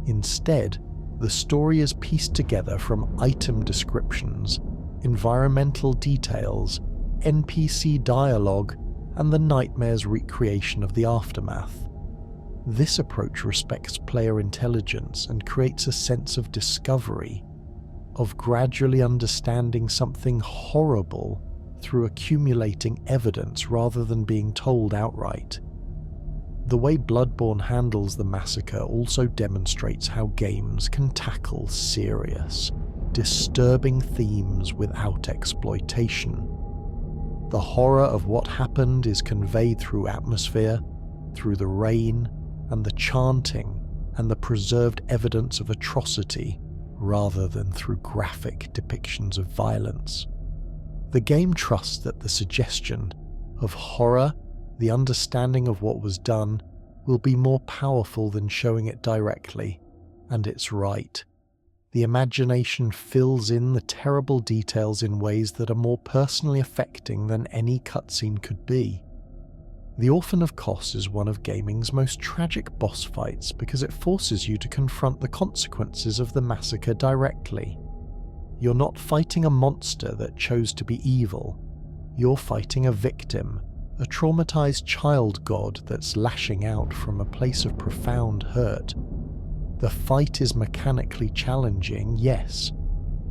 Instead, the story is pieced together from item descriptions, environmental details, NPC dialogue, and the nightmare's recreation of the aftermath. This approach respects player intelligence and creates a sense of discovery, of gradually understanding something horrible through accumulating evidence rather than being told outright. The way Bloodborne handles the massacre also demonstrates how games can tackle serious, disturbing themes without exploitation. The horror of what happened is conveyed through atmosphere, through the rain, and the chanting, and the preserved evidence of atrocity, rather than through graphic depictions of violence. The game trusts that the suggestion of horror, the understanding of what was done, will be more powerful than showing it directly, and it's right. The imagination fills in the terrible details in ways that are more personally affecting than any cutscene could be. The Orphan of Kos is one of gaming's most tragic boss fights because it forces you to confront the consequences of the massacre directly. You're not fighting a monster that chose to be evil. You're fighting a victim, a traumatized child god that's lashing out from a place of profound hurt. The fight is mechanically challenging, yes,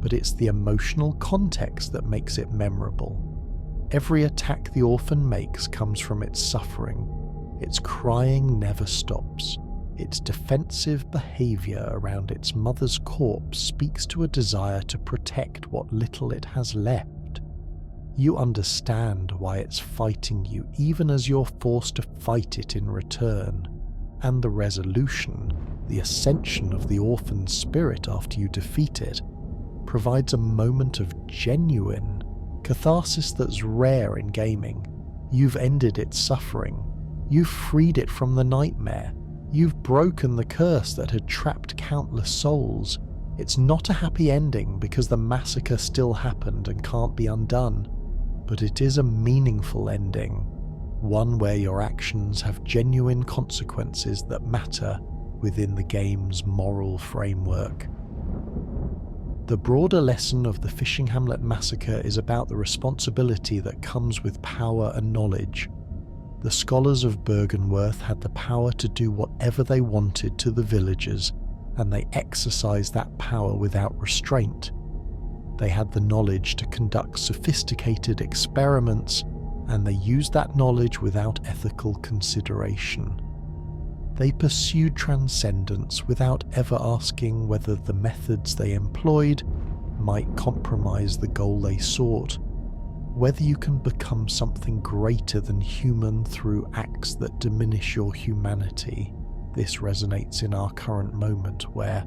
but it's the emotional context that makes it memorable. Every attack the orphan makes comes from its suffering. Its crying never stops. Its defensive behavior around its mother's corpse speaks to a desire to protect what little it has left. You understand why it's fighting you even as you're forced to fight it in return, and the resolution, the ascension of the orphan's spirit after you defeat it, provides a moment of genuine catharsis that's rare in gaming. You've ended its suffering. You've freed it from the nightmare. You've broken the curse that had trapped countless souls. It's not a happy ending because the massacre still happened and can't be undone, but it is a meaningful ending, one where your actions have genuine consequences that matter within the game's moral framework. The broader lesson of the Fishing Hamlet Massacre is about the responsibility that comes with power and knowledge. The scholars of Byrgenwerth had the power to do whatever they wanted to the villagers, and they exercised that power without restraint. They had the knowledge to conduct sophisticated experiments, and they used that knowledge without ethical consideration. They pursued transcendence without ever asking whether the methods they employed might compromise the goal they sought. Whether you can become something greater than human through acts that diminish your humanity. This resonates in our current moment where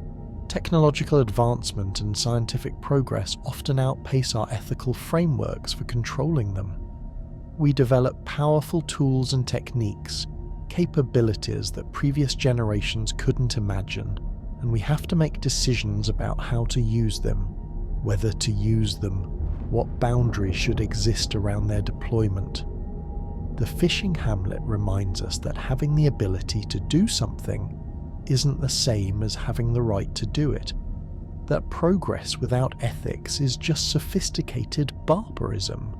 technological advancement and scientific progress often outpace our ethical frameworks for controlling them. We develop powerful tools and techniques, capabilities that previous generations couldn't imagine, and we have to make decisions about how to use them, whether to use them, what boundaries should exist around their deployment. The Fishing Hamlet reminds us that having the ability to do something isn't the same as having the right to do it, that progress without ethics is just sophisticated barbarism,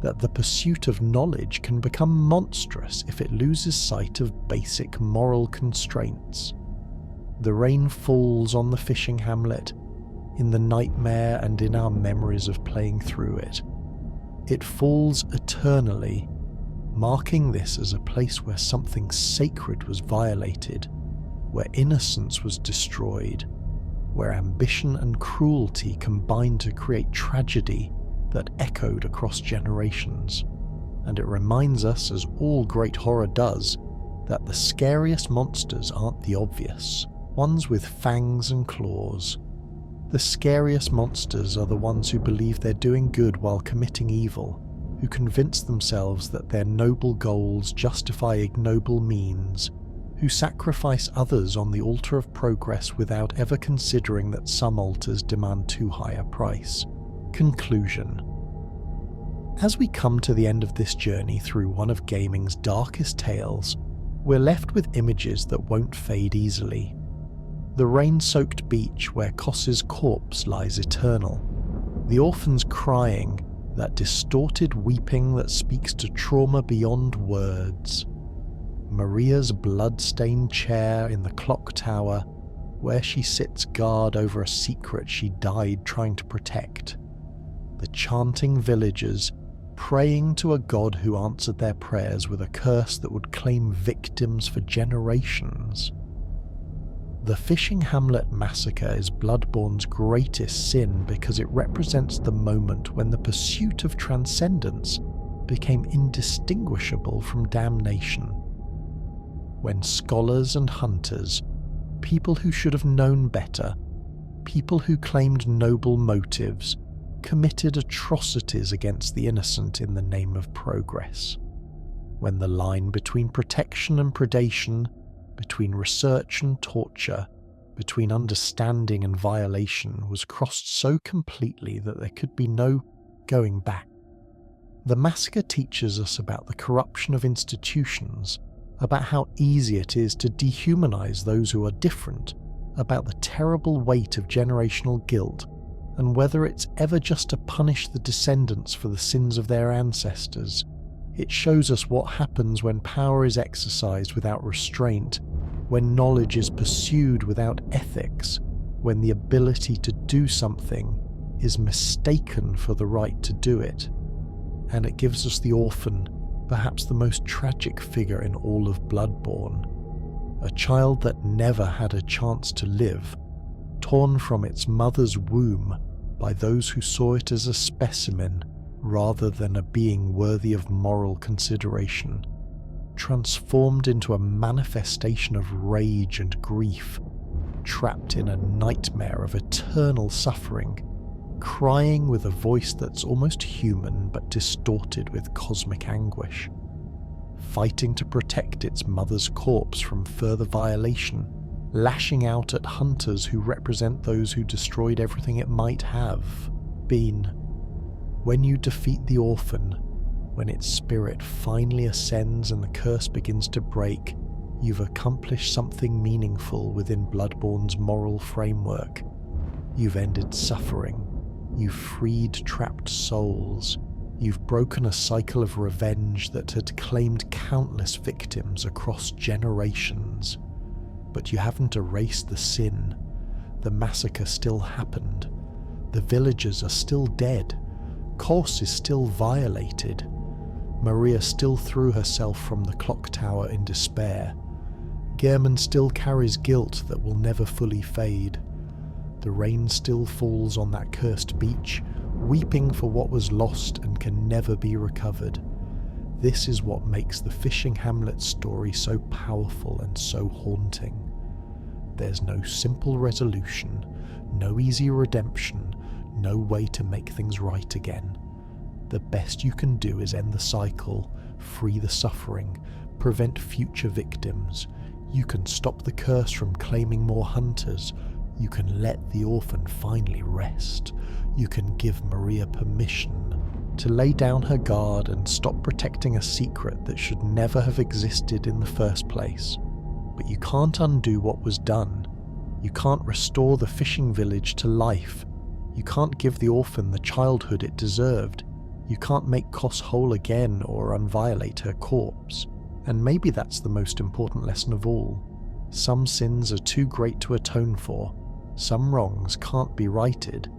that the pursuit of knowledge can become monstrous if it loses sight of basic moral constraints. The rain falls on the Fishing Hamlet, in the nightmare and in our memories of playing through it. It falls eternally, marking this as a place where something sacred was violated, where innocence was destroyed, where ambition and cruelty combined to create tragedy that echoed across generations. And it reminds us, as all great horror does, that the scariest monsters aren't the obvious, ones with fangs and claws. The scariest monsters are the ones who believe they're doing good while committing evil, who convince themselves that their noble goals justify ignoble means, who sacrifice others on the altar of progress without ever considering that some altars demand too high a price. Conclusion. As we come to the end of this journey through one of gaming's darkest tales, we're left with images that won't fade easily. The rain-soaked beach where Kos's corpse lies eternal, the orphans crying, that distorted weeping that speaks to trauma beyond words. Maria's blood-stained chair in the clock tower, where she sits guard over a secret she died trying to protect. The chanting villagers, praying to a god who answered their prayers with a curse that would claim victims for generations. The Fishing Hamlet Massacre is Bloodborne's greatest sin because it represents the moment when the pursuit of transcendence became indistinguishable from damnation. When scholars and hunters, people who should have known better, people who claimed noble motives, committed atrocities against the innocent in the name of progress. When the line between protection and predation, between research and torture, between understanding and violation was crossed so completely that there could be no going back. The massacre teaches us about the corruption of institutions, about how easy it is to dehumanize those who are different, about the terrible weight of generational guilt, and whether it's ever just to punish the descendants for the sins of their ancestors. It shows us what happens when power is exercised without restraint, when knowledge is pursued without ethics, when the ability to do something is mistaken for the right to do it. And it gives us the orphan, perhaps the most tragic figure in all of Bloodborne, a child that never had a chance to live, torn from its mother's womb by those who saw it as a specimen rather than a being worthy of moral consideration, transformed into a manifestation of rage and grief, trapped in a nightmare of eternal suffering, crying with a voice that's almost human but distorted with cosmic anguish, fighting to protect its mother's corpse from further violation, lashing out at hunters who represent those who destroyed everything it might have been. When you defeat the orphan, when its spirit finally ascends and the curse begins to break, you've accomplished something meaningful within Bloodborne's moral framework. You've ended suffering. You've freed trapped souls. You've broken a cycle of revenge that had claimed countless victims across generations. But you haven't erased the sin. The massacre still happened. The villagers are still dead. Kos is still violated. Maria still threw herself from the clock tower in despair. Gehrman still carries guilt that will never fully fade. The rain still falls on that cursed beach, weeping for what was lost and can never be recovered. This is what makes the Fishing Hamlet story so powerful and so haunting. There's no simple resolution, no easy redemption, no way to make things right again. The best you can do is end the cycle, free the suffering, prevent future victims. You can stop the curse from claiming more hunters. You can let the orphan finally rest. You can give Maria permission to lay down her guard and stop protecting a secret that should never have existed in the first place. But you can't undo what was done. You can't restore the fishing village to life. You can't give the orphan the childhood it deserved. You can't make Kos whole again or unviolate her corpse. And maybe that's the most important lesson of all. Some sins are too great to atone for. Some wrongs can't be righted.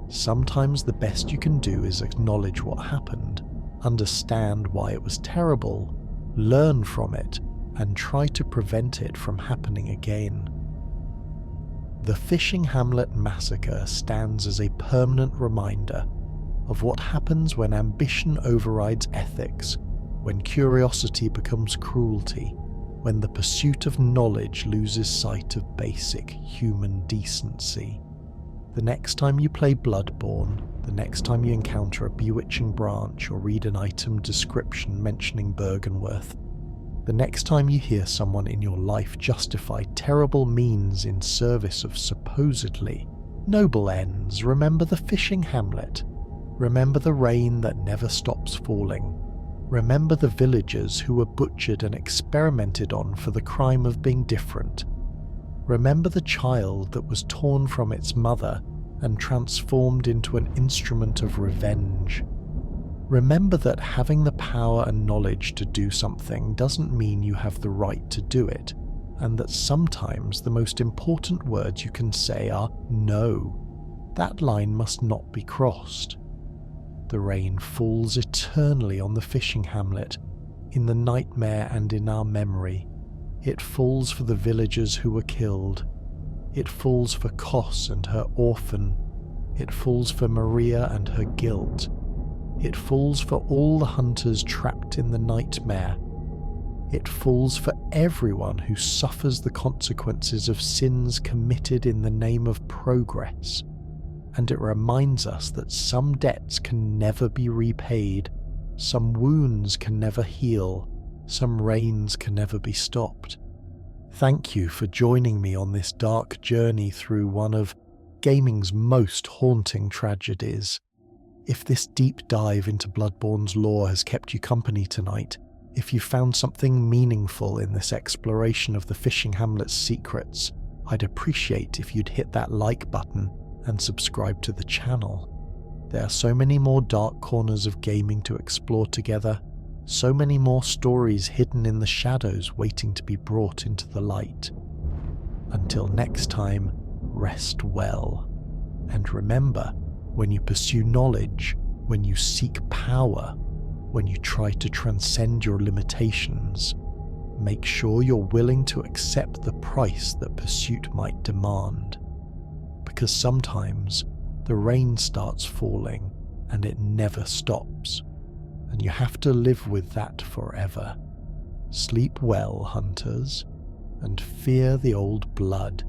Sometimes the best you can do is acknowledge what happened, understand why it was terrible, learn from it, and try to prevent it from happening again. The Fishing Hamlet Massacre stands as a permanent reminder of what happens when ambition overrides ethics, when curiosity becomes cruelty, when the pursuit of knowledge loses sight of basic human decency. The next time you play Bloodborne, the next time you encounter a bewitching branch or read an item description mentioning Byrgenwerth, the next time you hear someone in your life justify terrible means in service of supposedly noble ends, remember the Fishing Hamlet. Remember the rain that never stops falling. Remember the villagers who were butchered and experimented on for the crime of being different. Remember the child that was torn from its mother and transformed into an instrument of revenge. Remember that having the power and knowledge to do something doesn't mean you have the right to do it, and that sometimes the most important words you can say are no. That line must not be crossed. The rain falls eternally on the fishing hamlet, in the nightmare and in our memory. It falls for the villagers who were killed. It falls for Kos and her orphan. It falls for Maria and her guilt. It falls for all the hunters trapped in the nightmare. It falls for everyone who suffers the consequences of sins committed in the name of progress. And it reminds us that some debts can never be repaid, some wounds can never heal, some rains can never be stopped. Thank you for joining me on this dark journey through one of gaming's most haunting tragedies. If this deep dive into Bloodborne's lore has kept you company tonight, if you found something meaningful in this exploration of the Fishing Hamlet's secrets, I'd appreciate if you'd hit that like button and subscribe to the channel. There are so many more dark corners of gaming to explore together, so many more stories hidden in the shadows waiting to be brought into the light. Until next time, rest well. And remember, when you pursue knowledge, when you seek power, when you try to transcend your limitations, make sure you're willing to accept the price that pursuit might demand. Because sometimes the rain starts falling and it never stops, and you have to live with that forever. Sleep well, hunters, and fear the old blood